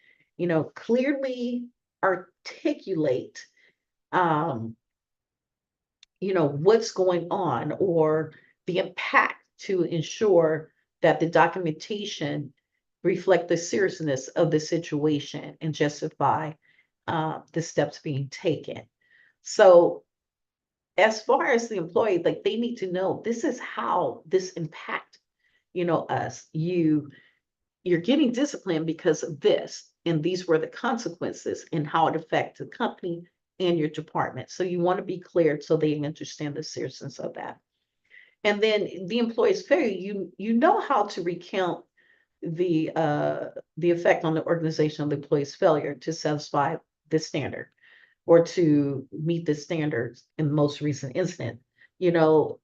Clearly articulate, what's going on or the impact to ensure that the documentation reflect the seriousness of the situation and justify the steps being taken. So as far as the employee, like, they need to know this is how this impact, us. You're getting disciplined because of this, and these were the consequences and how it affects the company and your department. So you want to be clear so they understand the seriousness of that. And then the employee's failure, you know how to recount the effect on the organization of the employee's failure to satisfy the standard or to meet the standards in the most recent incident. You don't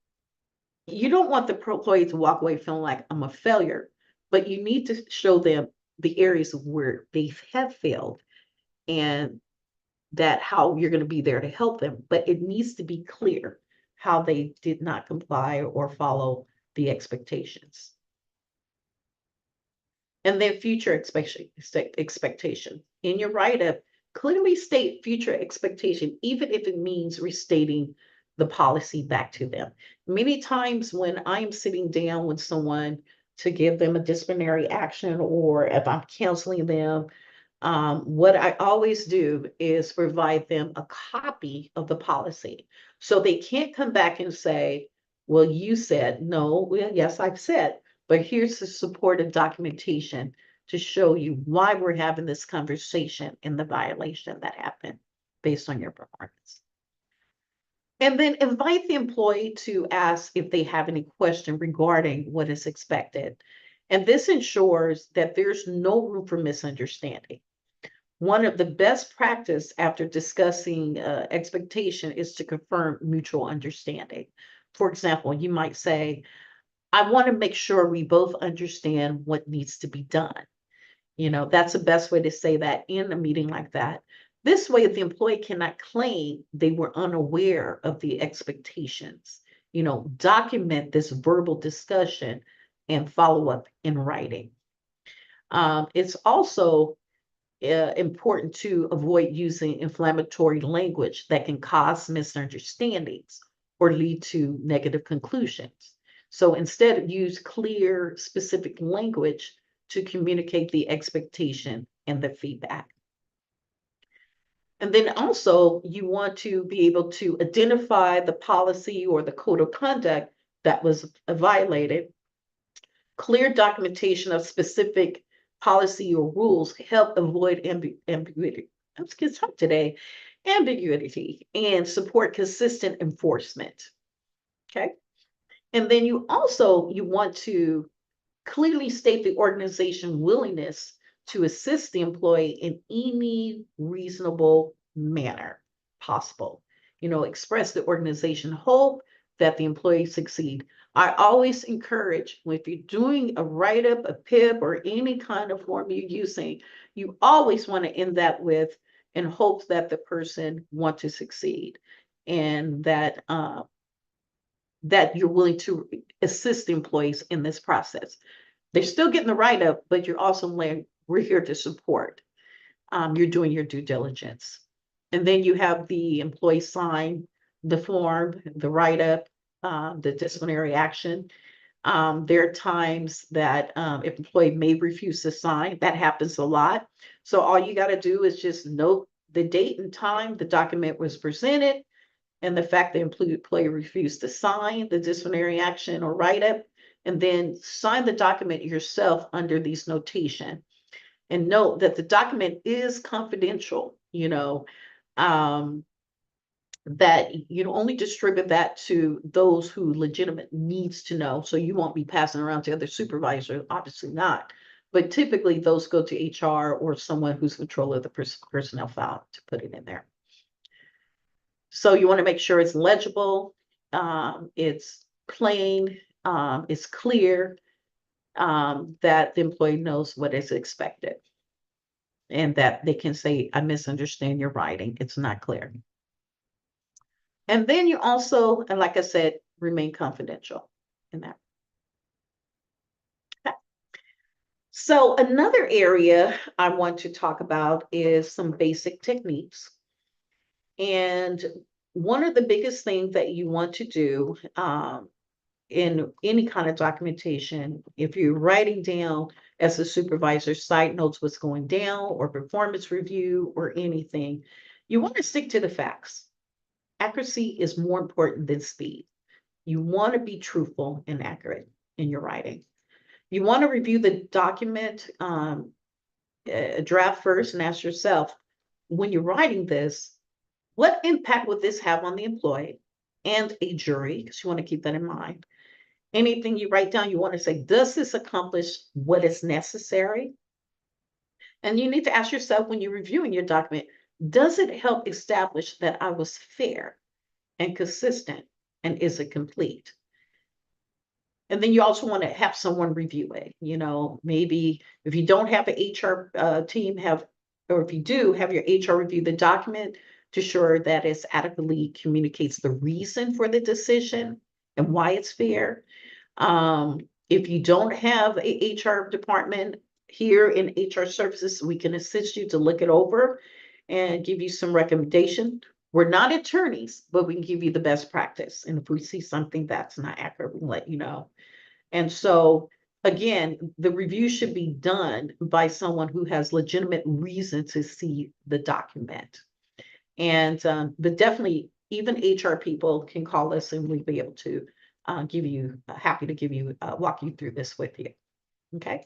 want the employee to walk away feeling like, I'm a failure, but you need to show them the areas of where they have failed and that how you're going to be there to help them. But it needs to be clear how they did not comply or follow the expectations. And then future expectation. In your write-up, clearly state future expectation, even if it means restating the policy back to them. Many times when I'm sitting down with someone to give them a disciplinary action, or if I'm counseling them, what I always do is provide them a copy of the policy. So they can't come back and say, well, you said no. Well, yes, I've said, but here's the supportive documentation to show you why we're having this conversation and the violation that happened based on your performance. And then invite the employee to ask if they have any question regarding what is expected. And this ensures that there's no room for misunderstanding. One of the best practice after discussing expectation is to confirm mutual understanding. For example, you might say, I want to make sure we both understand what needs to be done. That's the best way to say that in a meeting like that. This way, the employee cannot claim they were unaware of the expectations. Document this verbal discussion and follow up in writing. It's also important to avoid using inflammatory language that can cause misunderstandings or lead to negative conclusions. So instead, use clear, specific language to communicate the expectation and the feedback. And then also you want to be able to identify the policy or the code of conduct that was violated. Clear documentation of specific policy or rules help avoid ambiguity. Let's get some today. Ambiguity and support consistent enforcement. Okay. And then you want to clearly state the organization willingness to assist the employee in any reasonable manner possible. Express the organization hope that the employee succeed. I always encourage, if you're doing a write-up, a PIP, or any kind of form you're using, you always want to end that with in hopes that the person want to succeed, and that you're willing to assist the employees in this process. They're still getting the write-up, but you're also like, we're here to support. You're doing your due diligence. And then you have the employee sign the form, the write-up, the disciplinary action. There are times that if employee may refuse to sign, that happens a lot. So all you got to do is just note the date and time the document was presented, and the fact the employee refused to sign the disciplinary action or write-up, and then sign the document yourself under these notation. And note that the document is confidential, that you only distribute that to those who legitimate needs to know. So you won't be passing around to other supervisors, obviously not. But typically those go to HR or someone who's control of the personnel file to put it in there. So you want to make sure it's legible, it's plain, it's clear, that the employee knows what is expected, and that they can say, I misunderstand your writing, it's not clear. And then you also, and like I said, remain confidential in that. Okay. So another area I want to talk about is some basic techniques. And one of the biggest things that you want to do in any kind of documentation, if you're writing down as a supervisor side notes what's going down, or performance review, or anything, you want to stick to the facts. Accuracy is more important than speed. You want to be truthful and accurate in your writing. You want to review the document, draft first, and ask yourself, when you're writing this, what impact would this have on the employee and a jury? Because you want to keep that in mind. Anything you write down, you want to say, does this accomplish what is necessary? And you need to ask yourself, when you're reviewing your document, does it help establish that I was fair and consistent, and is it complete? And then you also want to have someone review it. Maybe if you don't have an HR team, or if you do, have your HR review the document to ensure that it adequately communicates the reason for the decision and why it's fair. If you don't have a HR department here in HR services, we can assist you to look it over and give you some recommendation. We're not attorneys, but we can give you the best practice. And if we see something that's not accurate, we can let you know. And so, again, the review should be done by someone who has legitimate reason to see the document. And but definitely, even HR people can call us, and we'll be able to give you, happy to give you, walk you through this with you. Okay.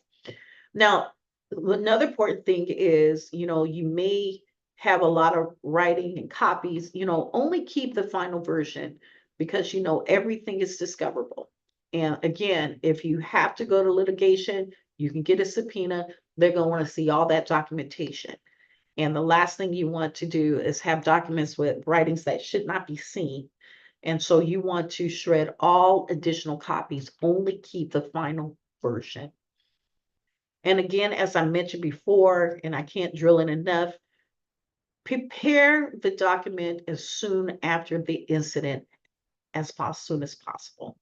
Now, another important thing is, you may have a lot of writing and copies, only keep the final version, because everything is discoverable. And again, if you have to go to litigation, you can get a subpoena. They're going to want to see all that documentation. And the last thing you want to do is have documents with writings that should not be seen. And so you want to shred all additional copies, only keep the final version. And again, as I mentioned before, and I can't drill in enough, prepare the document as soon after the incident as soon as possible.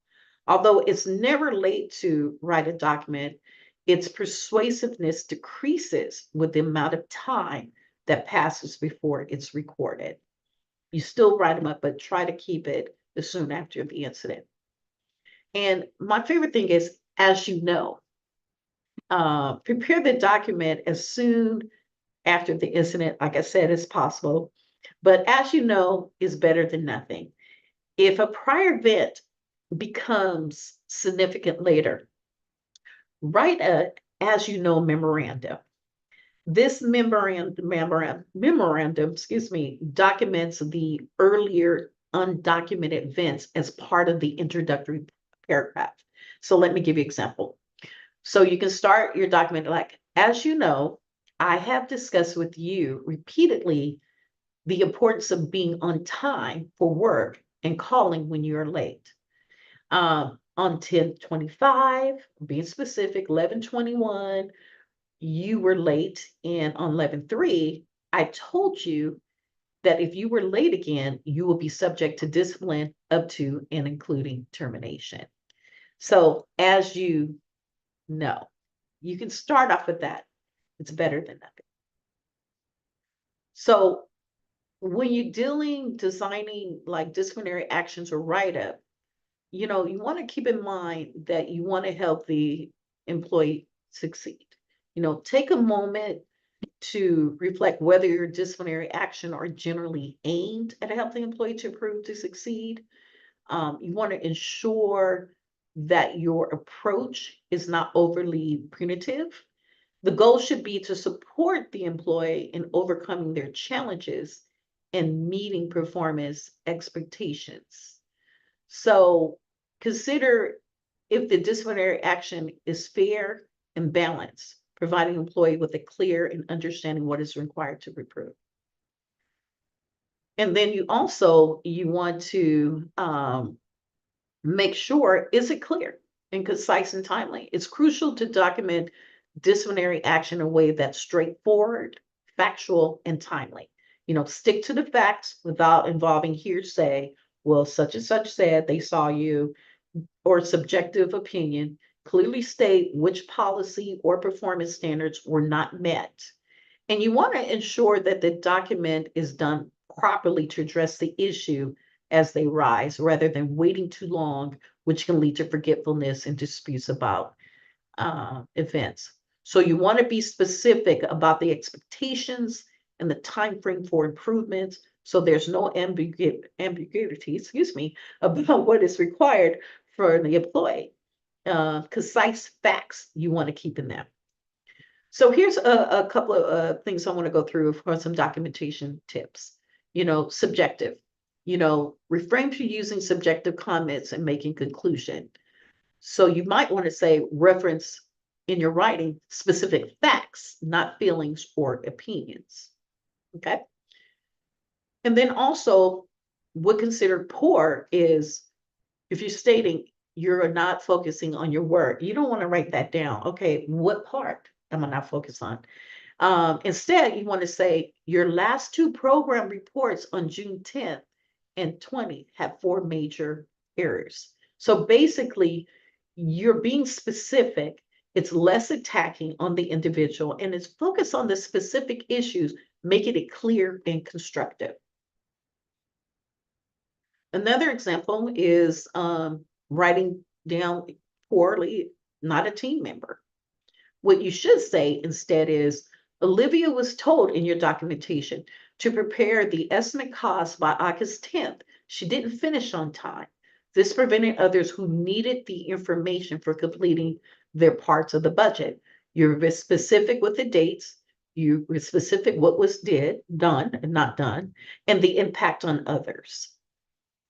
Although it's never late to write a document, its persuasiveness decreases with the amount of time that passes before it's recorded. You still write them up, but try to keep it as soon after the incident. And my favorite thing is, as you know, prepare the document as soon after the incident, like I said, as possible. but as you know, is better than nothing. If a prior event becomes significant later, write a as you know memorandum. This memorandum, excuse me, documents the earlier undocumented events as part of the introductory paragraph. So let me give you an example. So you can start your document like, as you know, I have discussed with you repeatedly the importance of being on time for work and calling when you're late. On 10/25, being specific, 11/21, you were late, and on 11/3, I told you that if you were late again, you will be subject to discipline up to and including termination. So as you know, you can start off with that. It's better than nothing. So when you're designing like disciplinary actions or write-up, you want to keep in mind that you want to help the employee succeed. Take a moment to reflect whether your disciplinary action are generally aimed at helping the employee to improve to succeed. You want to ensure that your approach is not overly punitive. The goal should be to support the employee in overcoming their challenges and meeting performance expectations. So consider if the disciplinary action is fair and balanced, providing employee with a clear and understanding what is required to improve. And then you want to make sure, is it clear and concise and timely? It's crucial to document disciplinary action in a way that's straightforward, factual, and timely. Stick to the facts without involving hearsay. Well, such and such said they saw you, or subjective opinion. Clearly state which policy or performance standards were not met. And you want to ensure that the document is done properly to address the issue as they rise, rather than waiting too long, which can lead to forgetfulness and disputes about events. So you want to be specific about the expectations and the time frame for improvements, so there's no ambiguity, about what is required for the employee. Concise facts you want to keep in there. So here's a couple of things I want to go through for some documentation tips. Subjective. Refrain from using subjective comments and making conclusion. So you might want to say reference in your writing specific facts, not feelings or opinions. Okay. And then also, what considered poor is if you're stating you're not focusing on your work, you don't want to write that down. Okay, what part am I not focused on? Instead, you want to say your last two program reports on June 10th and 20 have 4 major errors. So basically, you're being specific. It's less attacking on the individual and it's focused on the specific issues, making it clear and constructive. Another example is writing down poorly, not a team member. What you should say instead is, Olivia was told in your documentation to prepare the estimate cost by August 10th. She didn't finish on time. This prevented others who needed the information for completing their parts of the budget. You're specific with the dates. You were specific what was done and not done, and the impact on others.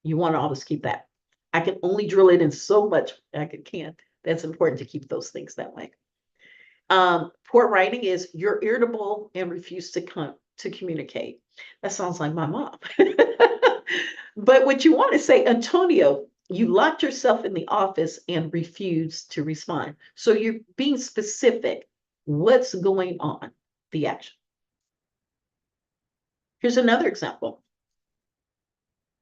You want to always keep that. I can only drill it in so much I can. That's important to keep those things that way. Poor writing is you're irritable and refuse to communicate. That sounds like my mom. But what you want to say, Antonio, you locked yourself in the office and refused to respond. So you're being specific. What's going on? The action. Here's another example.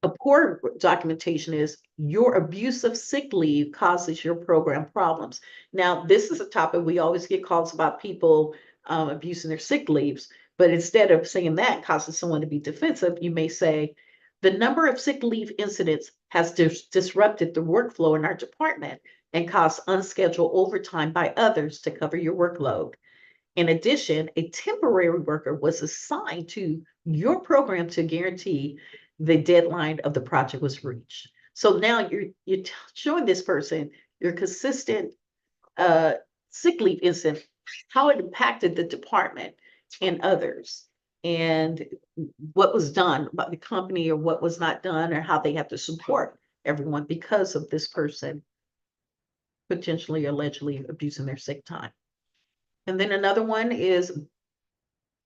A poor documentation is your abuse of sick leave causes your program problems. Now, this is a topic we always get calls about people abusing their sick leaves, but instead of saying that causes someone to be defensive, you may say, the number of sick leave incidents has disrupted the workflow in our department and caused unscheduled overtime by others to cover your workload. In addition, a temporary worker was assigned to your program to guarantee the deadline of the project was reached. So now you're showing this person your consistent sick leave incident, how it impacted the department and others, and what was done by the company or what was not done, or how they have to support everyone because of this person potentially allegedly abusing their sick time. And then another one is,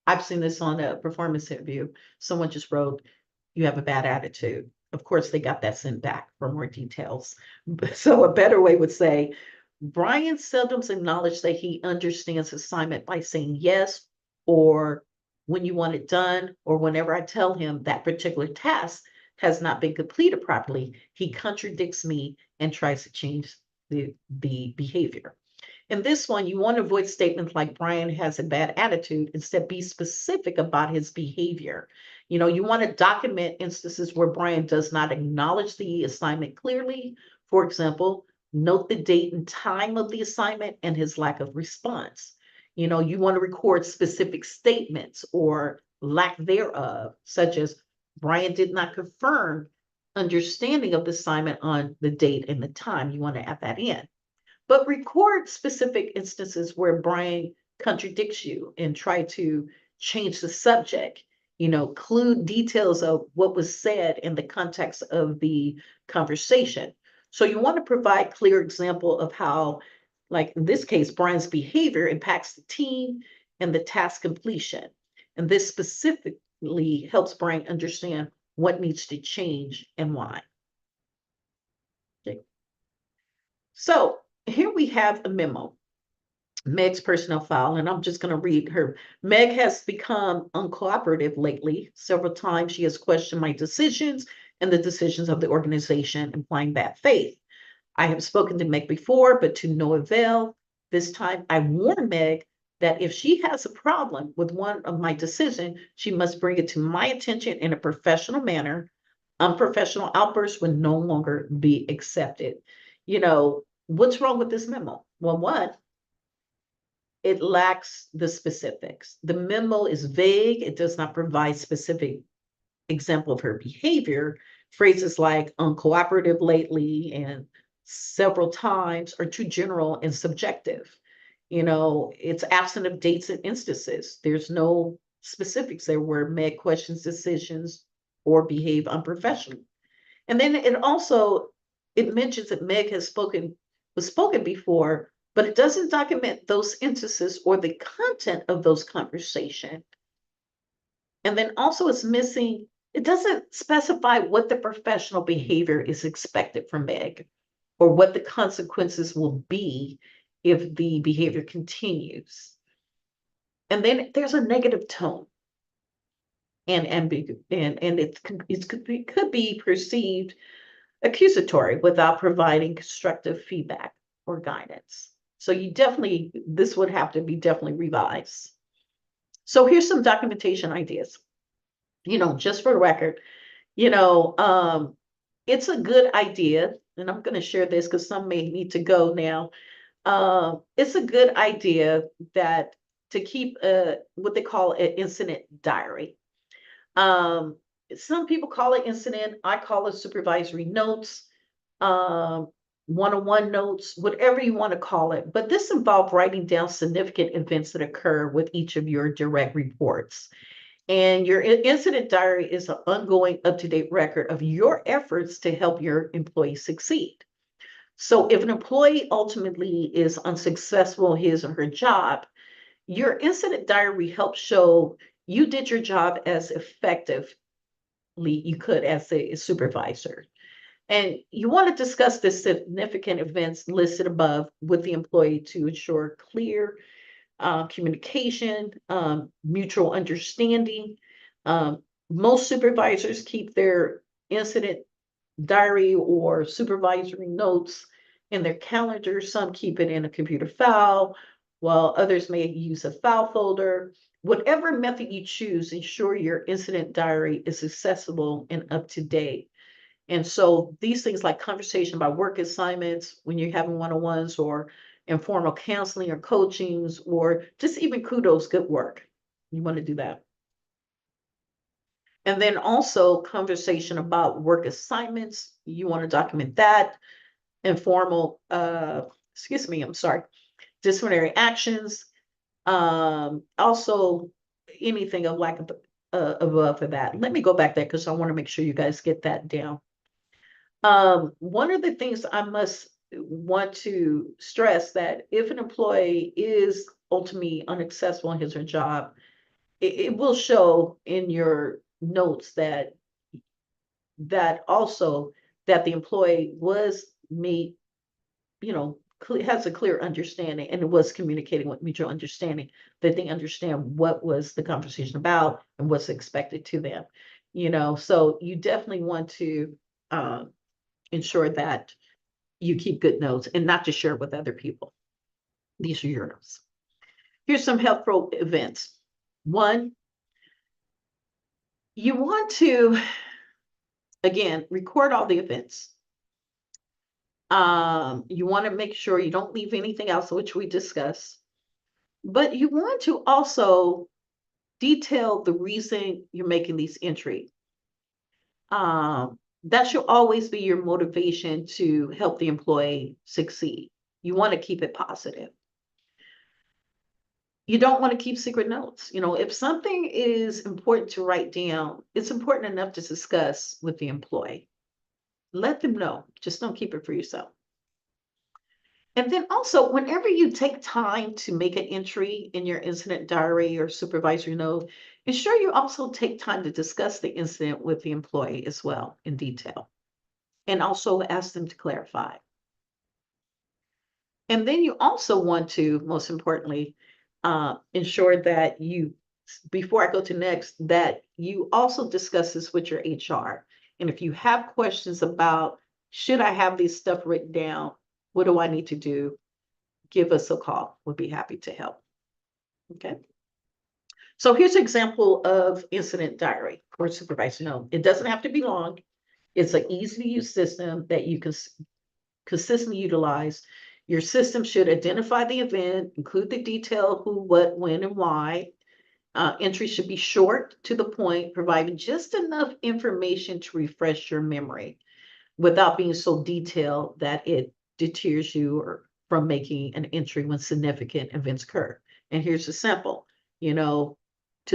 I've seen this on a performance interview. Someone just wrote, "You have a bad attitude." Of course, they got that sent back for more details. So a better way would say, "Brian seldom acknowledges that he understands assignment by saying yes, or when you want it done, or whenever I tell him that particular task has not been completed properly, he contradicts me and tries to change the behavior." In this one, you want to avoid statements like Brian has a bad attitude. Instead, be specific about his behavior. You want to document instances where Brian does not acknowledge the assignment clearly. For example, note the date and time of the assignment and his lack of response. You want to record specific statements or lack thereof, such as Brian did not confirm understanding of the assignment on the date and the time. You want to add that in. But record specific instances where Brian contradicts you and try to change the subject, include details of what was said in the context of the conversation. So you want to provide clear example of how, like in this case, Brian's behavior impacts the team and the task completion. And this specifically helps Brian understand what needs to change and why. Okay. So here we have a memo, Meg's personnel file, and I'm just going to read her. Meg has become uncooperative lately. Several times she has questioned my decisions and the decisions of the organization, implying bad faith. I have spoken to Meg before, but to no avail. This time I warned Meg that if she has a problem with one of my decisions, she must bring it to my attention in a professional manner. Unprofessional outbursts would no longer be accepted. What's wrong with this memo? Well, one, it lacks the specifics. The memo is vague. It does not provide specific example of her behavior. Phrases like uncooperative lately and several times are too general and subjective. It's absent of dates and instances. There's no specifics there where Meg questions decisions or behave unprofessionally. And then it mentions that Meg was spoken before, but it doesn't document those instances or the content of those conversations. And then also it doesn't specify what the professional behavior is expected from Meg or what the consequences will be if the behavior continues. And then there's a negative tone and it could be perceived accusatory without providing constructive feedback or guidance. So this would have to be definitely revised. So here's some documentation ideas. Just for the record, it's a good idea, and I'm going to share this because some may need to go now. It's a good idea to keep what they call an incident diary. Some people call it incident. I call it supervisory notes, one-on-one notes, whatever you want to call it. But this involved writing down significant events that occur with each of your direct reports. And your incident diary is an ongoing, up-to-date record of your efforts to help your employees succeed. So if an employee ultimately is unsuccessful in his or her job, your incident diary helps show you did your job as effectively you could as a supervisor. And you want to discuss the significant events listed above with the employee to ensure clear communication, mutual understanding. Most supervisors keep their incident diary or supervisory notes in their calendar. Some keep it in a computer file, while others may use a file folder. Whatever method you choose, ensure your incident diary is accessible and up to date. And so these things like conversation about work assignments when you're having one-on-ones or informal counseling or coachings, or just even kudos, good work. You want to do that. And then also conversation about work assignments. You want to document that. Informal, I'm sorry, disciplinary actions. Also anything of lack of above for that. Let me go back there because I want to make sure you guys get that down. One of the things I must want to stress that if an employee is ultimately unsuccessful in his or her job, it will show in your notes that also that the employee was made, has a clear understanding and was communicating with mutual understanding, that they understand what was the conversation about and what's expected to them. So you definitely want to ensure that you keep good notes and not to share with other people. These are your notes. Here's some helpful events. One, you want to, again, record all the events. You want to make sure you don't leave anything else, which we discussed. But you want to also detail the reason you're making these entries. That should always be your motivation to help the employee succeed. You want to keep it positive. You don't want to keep secret notes. If something is important to write down, it's important enough to discuss with the employee. Let them know. Just don't keep it for yourself. And then also, whenever you take time to make an entry in your incident diary or supervisory note, ensure you also take time to discuss the incident with the employee as well in detail, and also ask them to clarify. And then you also want to, most importantly, ensure that before I go to next, that you also discuss this with your HR. And if you have questions about, should I have this stuff written down? What do I need to do? Give us a call. We'll be happy to help. Okay. So here's an example of incident diary or supervisor note. It doesn't have to be long. It's an easy to use system that you can consistently utilize. Your system should identify the event, include the detail, who, what, when, and why. Entries should be short, to the point, providing just enough information to refresh your memory without being so detailed that it deters you from making an entry when significant events occur. And here's a sample, to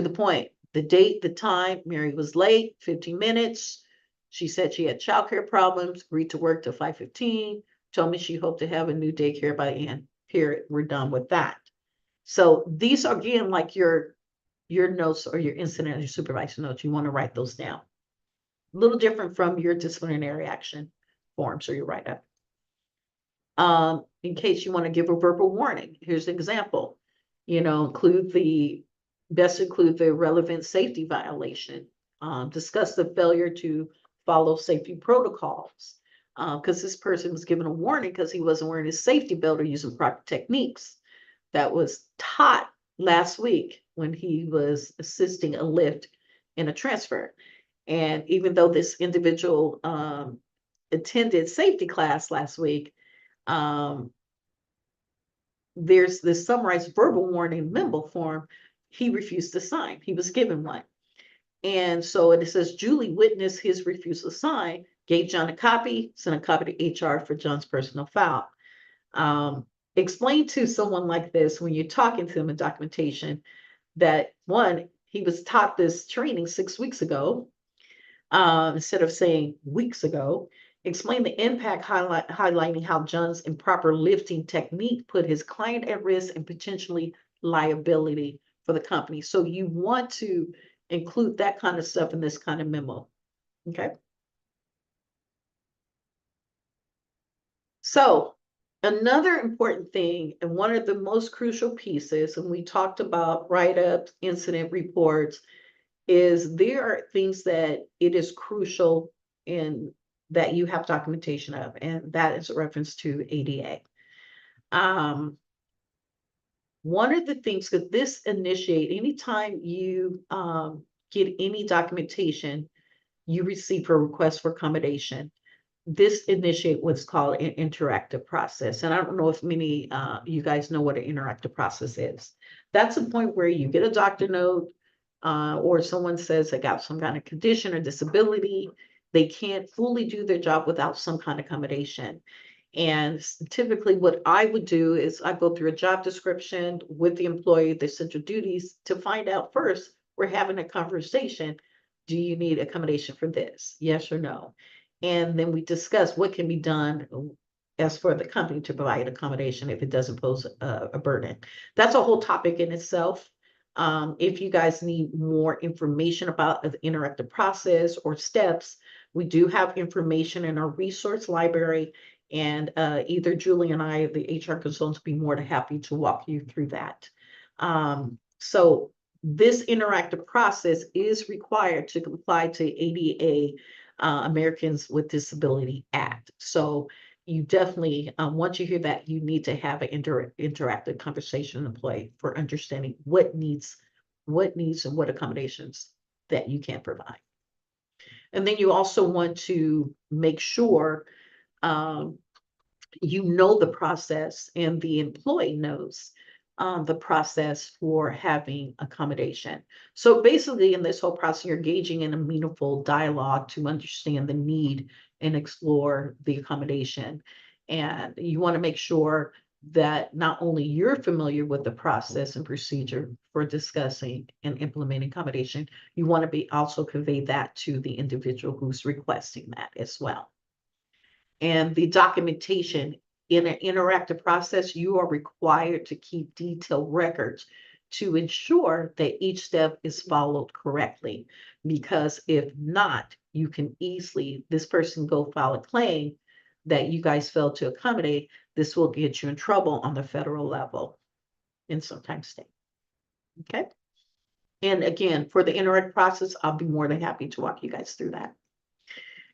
the point. The date, the time, Mary was late, 15 minutes. She said she had childcare problems, agreed to work till 5:15, told me she hoped to have a new daycare by the end. Period. We're done with that. So these are, again, like your notes or your incident or your supervisor notes. You want to write those down. A little different from your disciplinary action forms or your write-up. In case you want to give a verbal warning, here's an example. Include the relevant safety violation. Discuss the failure to follow safety protocols. Because this person was given a warning because he wasn't wearing his safety belt or using proper techniques. That was taught last week when he was assisting a lift in a transfer. And even though this individual attended safety class last week, there's this summarized verbal warning memo form he refused to sign. He was given one. And so it says, Julie witnessed his refusal to sign, gave John a copy, sent a copy to HR for John's personal file. Explain to someone like this when you're talking to them in documentation that, one, he was taught this training 6 weeks ago, instead of saying weeks ago. Explain the impact, highlighting how John's improper lifting technique put his client at risk and potentially liability for the company. So you want to include that kind of stuff in this kind of memo. Okay. So another important thing, and one of the most crucial pieces, and we talked about write-ups, incident reports, is there are things that it is crucial in that you have documentation of, and that is a reference to ADA. One of the things, because this anytime you get any documentation, you receive a request for accommodation. this initiate what's called an interactive process. And I don't know if many you guys know what an interactive process is. That's a point where you get a doctor note or someone says they got some kind of condition or disability. They can't fully do their job without some kind of accommodation. And typically what I would do is I go through a job description with the employee, their central duties, to find out first, we're having a conversation. Do you need accommodation for this? Yes or no? And then we discuss what can be done as for the company to provide accommodation if it doesn't pose a burden. That's a whole topic in itself. If you guys need more information about the interactive process or steps, we do have information in our resource library, and either Julie and I, the HR consultants, be more than happy to walk you through that. So this interactive process is required to comply to ADA, Americans with Disability Act. So you definitely, once you hear that, you need to have an interactive conversation in play for understanding what needs and what accommodations that you can provide. And then you also want to make sure you know the process and the employee knows the process for having accommodation. So basically in this whole process, you're engaging in a meaningful dialogue to understand the need and explore the accommodation. And you want to make sure that not only you're familiar with the process and procedure for discussing and implementing accommodation, you want to be also convey that to the individual who's requesting that as well. And the documentation in an interactive process, you are required to keep detailed records to ensure that each step is followed correctly. Because if not, you can easily, this person go file a claim that you guys failed to accommodate. This will get you in trouble on the federal level and sometimes state. Okay. And again, for the interactive process, I'll be more than happy to walk you guys through that.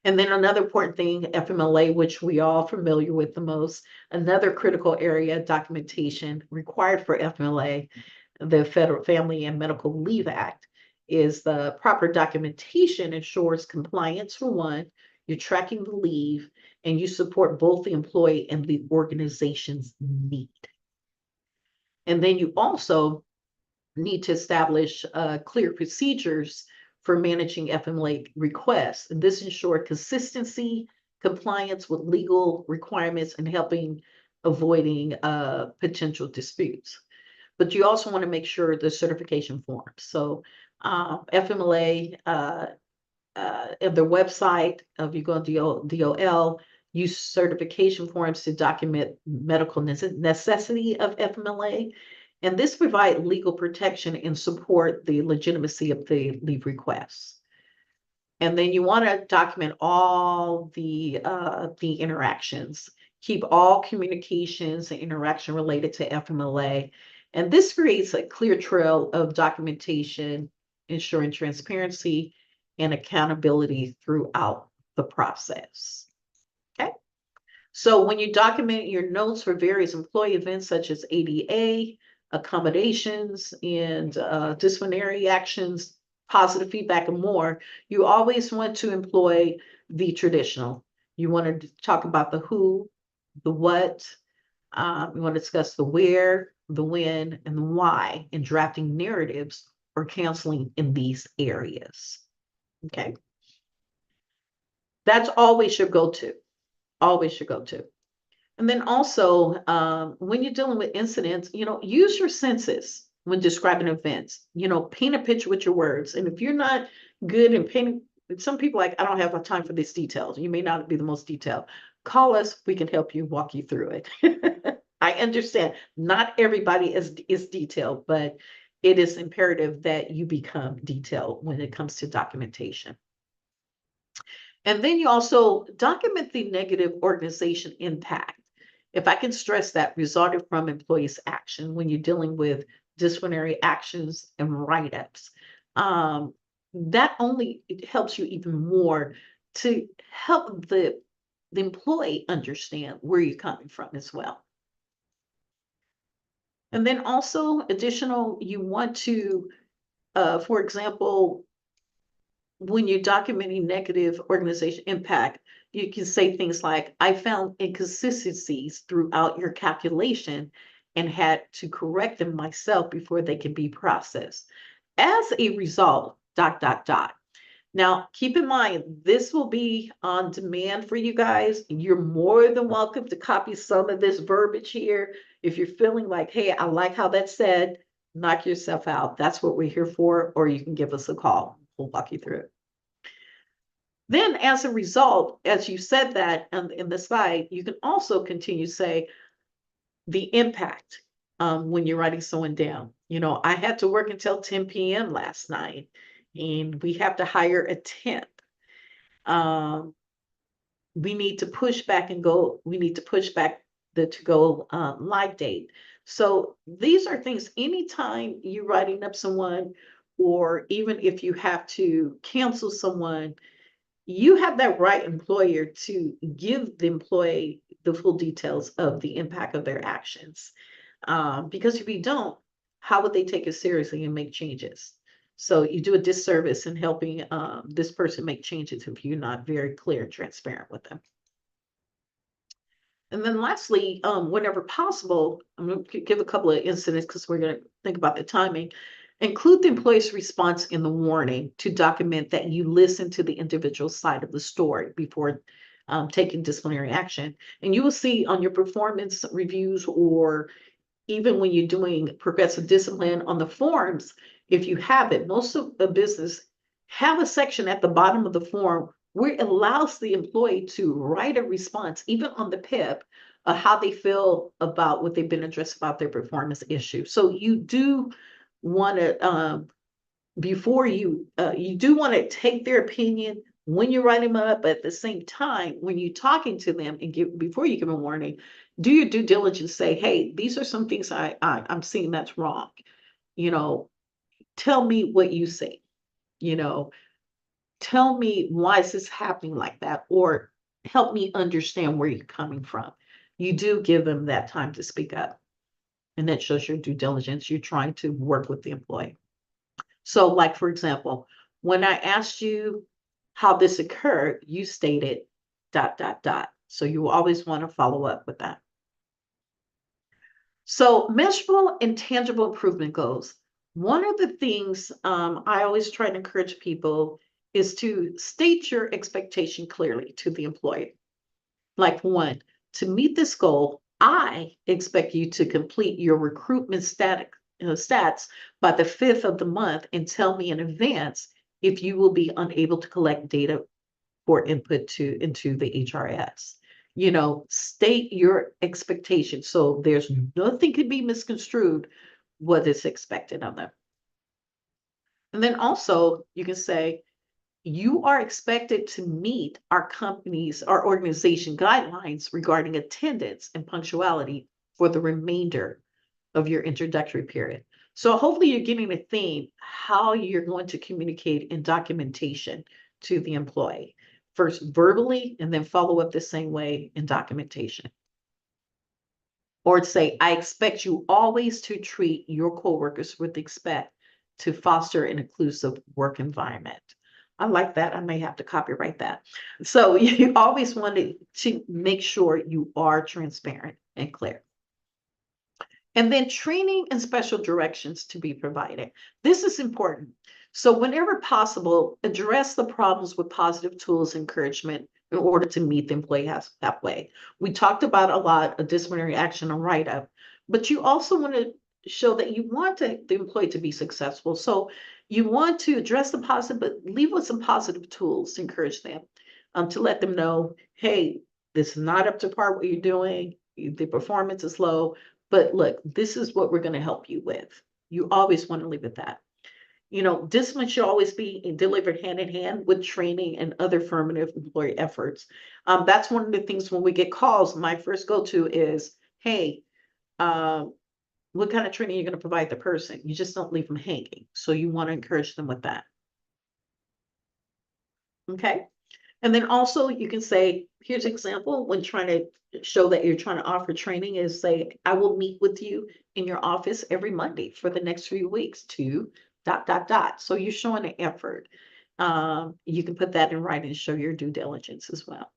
And then another important thing, FMLA, which we all familiar with the most, another critical area, documentation required for FMLA, the Federal Family and Medical Leave Act, is the proper documentation ensures compliance for one, you're tracking the leave, and you support both the employee and the organization's need. And then you also need to establish clear procedures for managing FMLA requests. And this ensures consistency, compliance with legal requirements, and helping avoiding potential disputes. But you also want to make sure the certification forms. So FMLA, at their website, if you go to DOL, use certification forms to document medical necessity of FMLA. And this provides legal protection and support the legitimacy of the leave requests. And then you want to document all the interactions, keep all communications and interaction related to FMLA. And this creates a clear trail of documentation, ensuring transparency and accountability throughout the process. Okay. So when you document your notes for various employee events such as ADA, accommodations, and disciplinary actions, positive feedback, and more, you always want to employ the traditional. You want to talk about the who, the what, you want to discuss the where, the when, and the why in drafting narratives or counseling in these areas. Okay. That's always your go-to. Always your go-to. And then also, when you're dealing with incidents, use your senses when describing events. Paint a picture with your words. And if you're not good in painting, some people I don't have time for these details. You may not be the most detailed. Call us. We can help you walk you through it. I understand not everybody is detailed, but it is imperative that you become detailed when it comes to documentation. And then you also document the negative organization impact. If I can stress that, resulted from employees' action when you're dealing with disciplinary actions and write-ups. That only helps you even more to help the employee understand where you're coming from as well. And then also additional, you want to, for example, when you're documenting negative organization impact, you can say things like, I found inconsistencies throughout your calculation and had to correct them myself before they can be processed. As a result, dot, dot, dot. Now, keep in mind, this will be on demand for you guys. You're more than welcome to copy some of this verbiage here. If you're feeling like, hey, I like how that's said, knock yourself out. That's what we're here for, or you can give us a call. We'll walk you through it. Then, as a result, as you said that in the slide, you can also continue to say the impact when you're writing someone down. I had to work until 10 p.m. last night, and we have to hire a temp. We need to push back the to go live date. So these are things, anytime you're writing up someone, or even if you have to cancel someone, you have that right employer to give the employee the full details of the impact of their actions. Because if you don't, how would they take it seriously and make changes? So you do a disservice in helping this person make changes if you're not very clear and transparent with them. And then lastly, whenever possible, I'm going to give a couple of incidents because we're going to think about the timing. Include the employee's response in the warning to document that you listen to the individual side of the story before taking disciplinary action. And you will see on your performance reviews, or even when you're doing progressive discipline on the forms, if you have it, most of the business have a section at the bottom of the form where it allows the employee to write a response, even on the PIP, how they feel about what they've been addressed about their performance issue. So you do want to, before you do want to take their opinion when you're writing them up, but at the same time, when you're talking to them and before you give a warning, do your due diligence, say, hey, these are some things I'm seeing that's wrong. Tell me what you see. Tell me why is this happening like that, or help me understand where you're coming from. You do give them that time to speak up, and that shows your due diligence. You're trying to work with the employee. So, like, for example, when I asked you how this occurred, you stated ... So you always want to follow up with that. So measurable and tangible improvement goals. One of the things I always try to encourage people is to state your expectation clearly to the employee. Like, one, to meet this goal, I expect you to complete your recruitment stats by the 5th of the month and tell me in advance if you will be unable to collect data for input into the HRS. State your expectations so there's nothing could be misconstrued what is expected of them. And then also you can say, you are expected to meet our organization guidelines regarding attendance and punctuality for the remainder of your introductory period. So hopefully you're getting a theme, how you're going to communicate in documentation to the employee. First verbally, and then follow up the same way in documentation. Or say, I expect you always to treat your coworkers with respect to foster an inclusive work environment. I like that. I may have to copyright that. So you always want to make sure you are transparent and clear. And then training and special directions to be provided. This is important. So whenever possible, address the problems with positive tools, encouragement in order to meet the employee halfway. We talked about a lot of disciplinary action and write-up, but you also want to show that you want the employee to be successful. So you want to address the positive, but leave with some positive tools to encourage them, to let them know, hey, this is not up to par what you're doing. The performance is low, but look, this is what we're going to help you with. You always want to leave it that. Discipline should always be delivered hand in hand with training and other affirmative employee efforts. That's one of the things when we get calls, my first go-to is, hey, what kind of training you're going to provide the person? You just don't leave them hanging. So you want to encourage them with that. Okay. And then also you can say, here's an example when trying to show that you're trying to offer training is say, I will meet with you in your office every Monday for the next 3 weeks to ... So you're showing an effort. You can put that in writing and show your due diligence as well.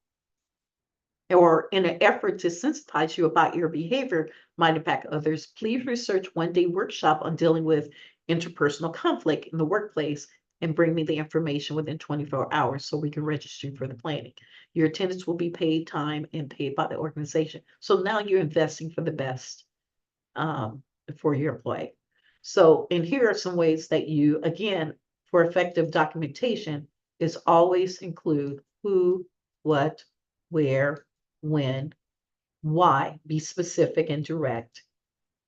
or in an effort to sensitize you about your behavior might impact others, please research one-day workshop on dealing with interpersonal conflict in the workplace and bring me the information within 24 hours so we can register you for the planning. Your attendance will be paid time and paid by the organization. So now you're investing for the best for your employee. So, and here are some ways that you, again, for effective documentation, is always include who, what, where, when, why, be specific and direct,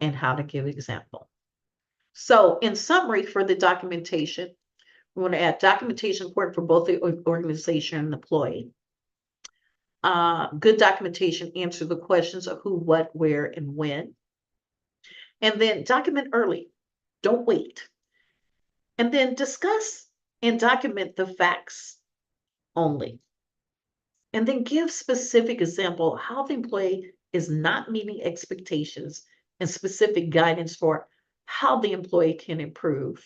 and how to give example. So in summary, for the documentation, we want to add documentation important for both the organization and the employee. Good documentation answer the questions of who, what, where, and when. And then document early. Don't wait. And then discuss and document the facts only. And then give specific example how the employee is not meeting expectations and specific guidance for how the employee can improve.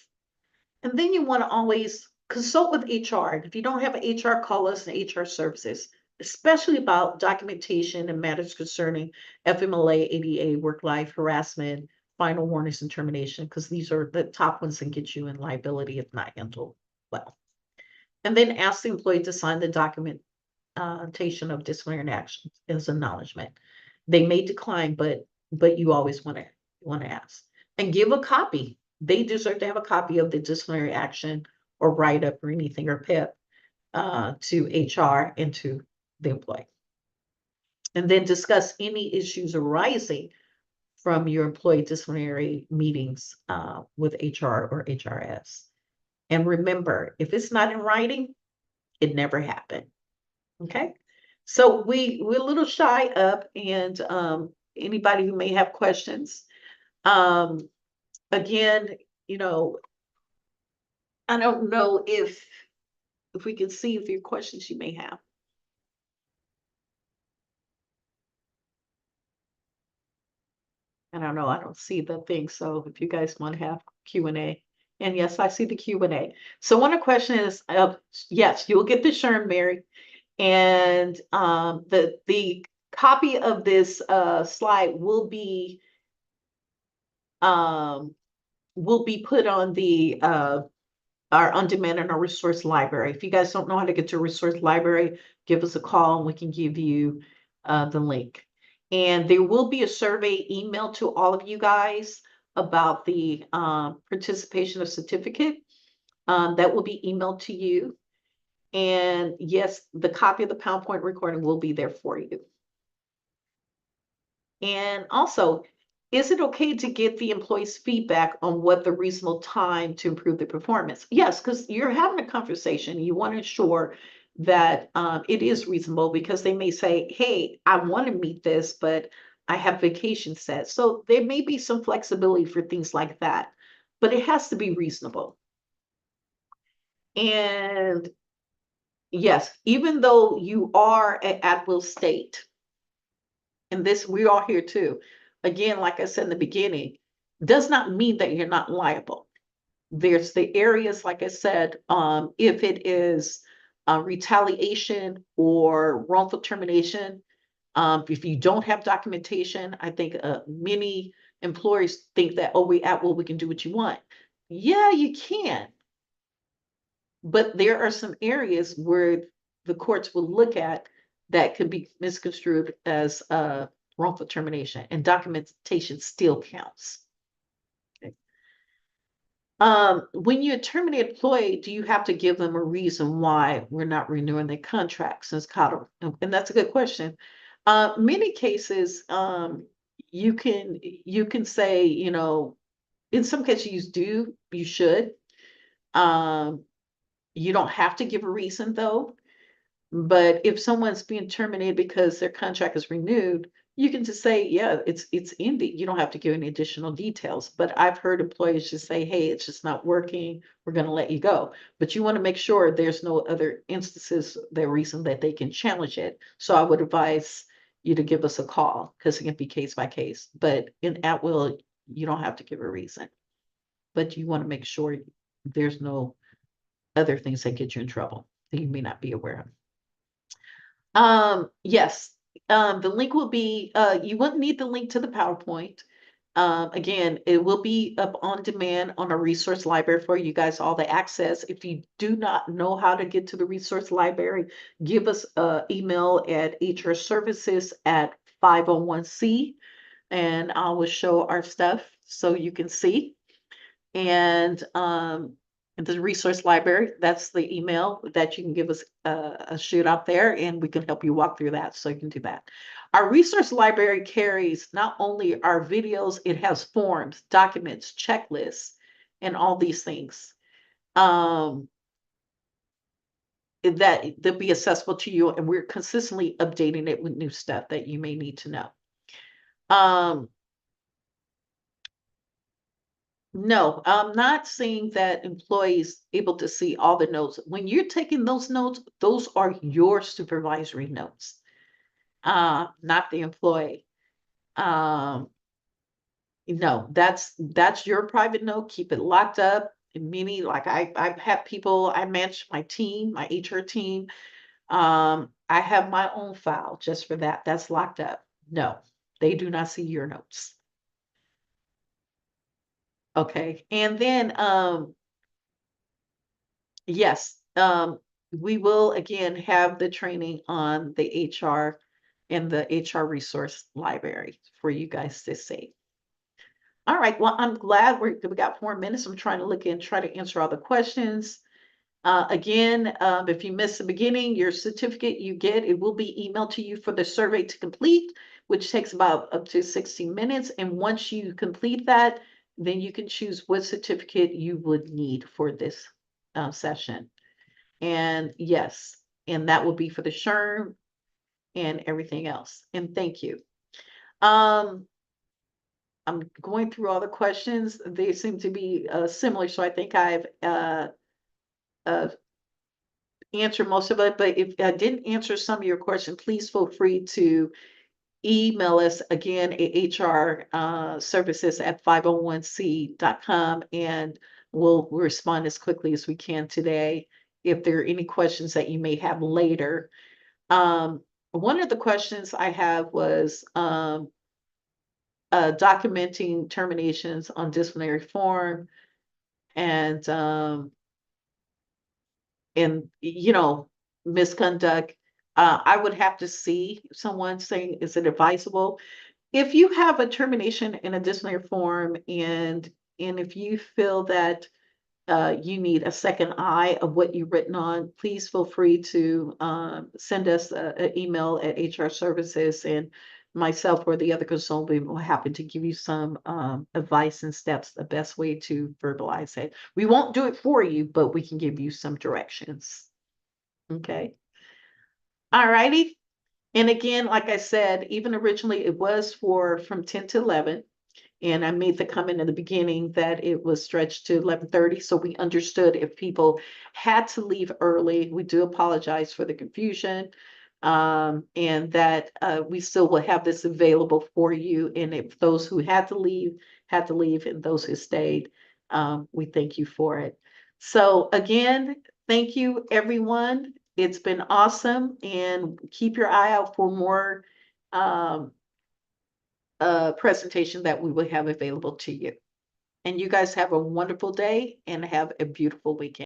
And then you want to always consult with HR. If you don't have an HR, call us in HR services, especially about documentation and matters concerning FMLA, ADA, work-life harassment, final warnings and termination, because these are the top ones that get you in liability if not handled well. And then ask the employee to sign the documentation of disciplinary actions as acknowledgement. They may decline, but you always want to ask. And give a copy. They deserve to have a copy of the disciplinary action or write-up or anything or PIP to HR and to the employee. And then discuss any issues arising from your employee disciplinary meetings with HR or HRS. And remember, if it's not in writing, it never happened. Okay, so we're a little shy up, and anybody who may have questions, again, you know, I don't know if we can see if your questions you may have. I don't know, I don't see the thing, so if you guys want to have Q&A. And yes, I see the Q&A. So one of the question is, yes, you'll get the SHRM, Mary. And the copy of this slide will be put on the our on-demand and our resource library. If you guys don't know how to get to a resource library, give us a call and we can give you the link. And there will be a survey emailed to all of you guys about the participation of certificate that will be emailed to you. And yes, the copy of the PowerPoint recording will be there for you. And also, is it okay to get the employee's feedback on what the reasonable time to improve the performance? Yes, because you're having a conversation. You want to ensure that it is reasonable, because they may say, hey, I want to meet this, but I have vacation set. So there may be some flexibility for things like that, but it has to be reasonable. And yes, even though you are at will state, and this, we're all here too. Again, like I said in the beginning, does not mean that you're not liable. There's the areas, like I said, if it is retaliation or wrongful termination, if you don't have documentation, I think many employers think that, oh, we at will, we can do what you want. Yeah, you can. But there are some areas where the courts will look at that could be misconstrued as wrongful termination, and documentation still counts. Okay. When you terminate an employee, do you have to give them a reason why we're not renewing their contract since Cottle? And that's a good question. Many cases, you can say, you know, in some cases you should. You don't have to give a reason though. But if someone's being terminated because their contract is renewed, you can just say, yeah, it's ending. You don't have to give any additional details. But I've heard employees just say, hey, it's just not working. We're going to let you go. But you want to make sure there's no other instances, the reason that they can challenge it. So I would advise you to give us a call, because it can be case by case. But in at will, you don't have to give a reason. But you want to make sure there's no other things that get you in trouble that you may not be aware of. Yes, The link will be, you wouldn't need the link to the PowerPoint. Again, it will be up on demand on a resource library for you guys, all the access. If you do not know how to get to the resource library, give us an email at hrservices at 501c, and I will show our stuff so you can see. And the resource library, that's the email that you can give us a shoot out there, and we can help you walk through that, so you can do that. Our resource library carries not only our videos, it has forms, documents, checklists, and all these things um, that they'll be accessible to you, and we're consistently updating it with new stuff that you may need to know. No, I'm not saying that employees able to see all the notes. When you're taking those notes, those are your supervisory notes, not the employee. Um, no, that's your private note. Keep it locked up. Meaning, like I've had people, I manage my team, my HR team. I have my own file just for that. That's locked up. No, they do not see your notes. Okay. And then yes, we will again have the training on the HR and the HR resource library for you guys to see. All right, well, I'm glad we got 4 minutes. I'm trying to look and try to answer all the questions. Again, if you missed the beginning, your certificate you get, it will be emailed to you for the survey to complete, which takes about up to 60 minutes. And once you complete that, then you can choose what certificate you would need for this session. And yes, and that will be for the SHRM and everything else. And thank you. I'm going through all the questions. They seem to be similar, so I think I've uh, answered most of it. But if I didn't answer some of your questions, please feel free to email us again at HR services at 501c.com, and we'll respond as quickly as we can today if there are any questions that you may have later. One of the questions I have was documenting terminations on disciplinary form, and you know, misconduct. I would have to see someone saying, is it advisable? If you have a termination in a disciplinary form, and if you feel that you need a second eye of what you've written on, please feel free to send us an email at HR services, and myself or the other consultant will happen to give you some advice and steps, the best way to verbalize it. We won't do it for you, but we can give you some directions. Okay. All righty. And again, like I said, even originally it was for from 10 to 11. And I made the comment in the beginning that it was stretched to 11:30, so we understood if people had to leave early. We do apologize for the confusion, and that we still will have this available for you. And if those who had to leave, and those who stayed, we thank you for it. So again, thank you, everyone. It's been awesome, and keep your eye out for more um, presentation that we will have available to you. And you guys have a wonderful day and have a beautiful weekend.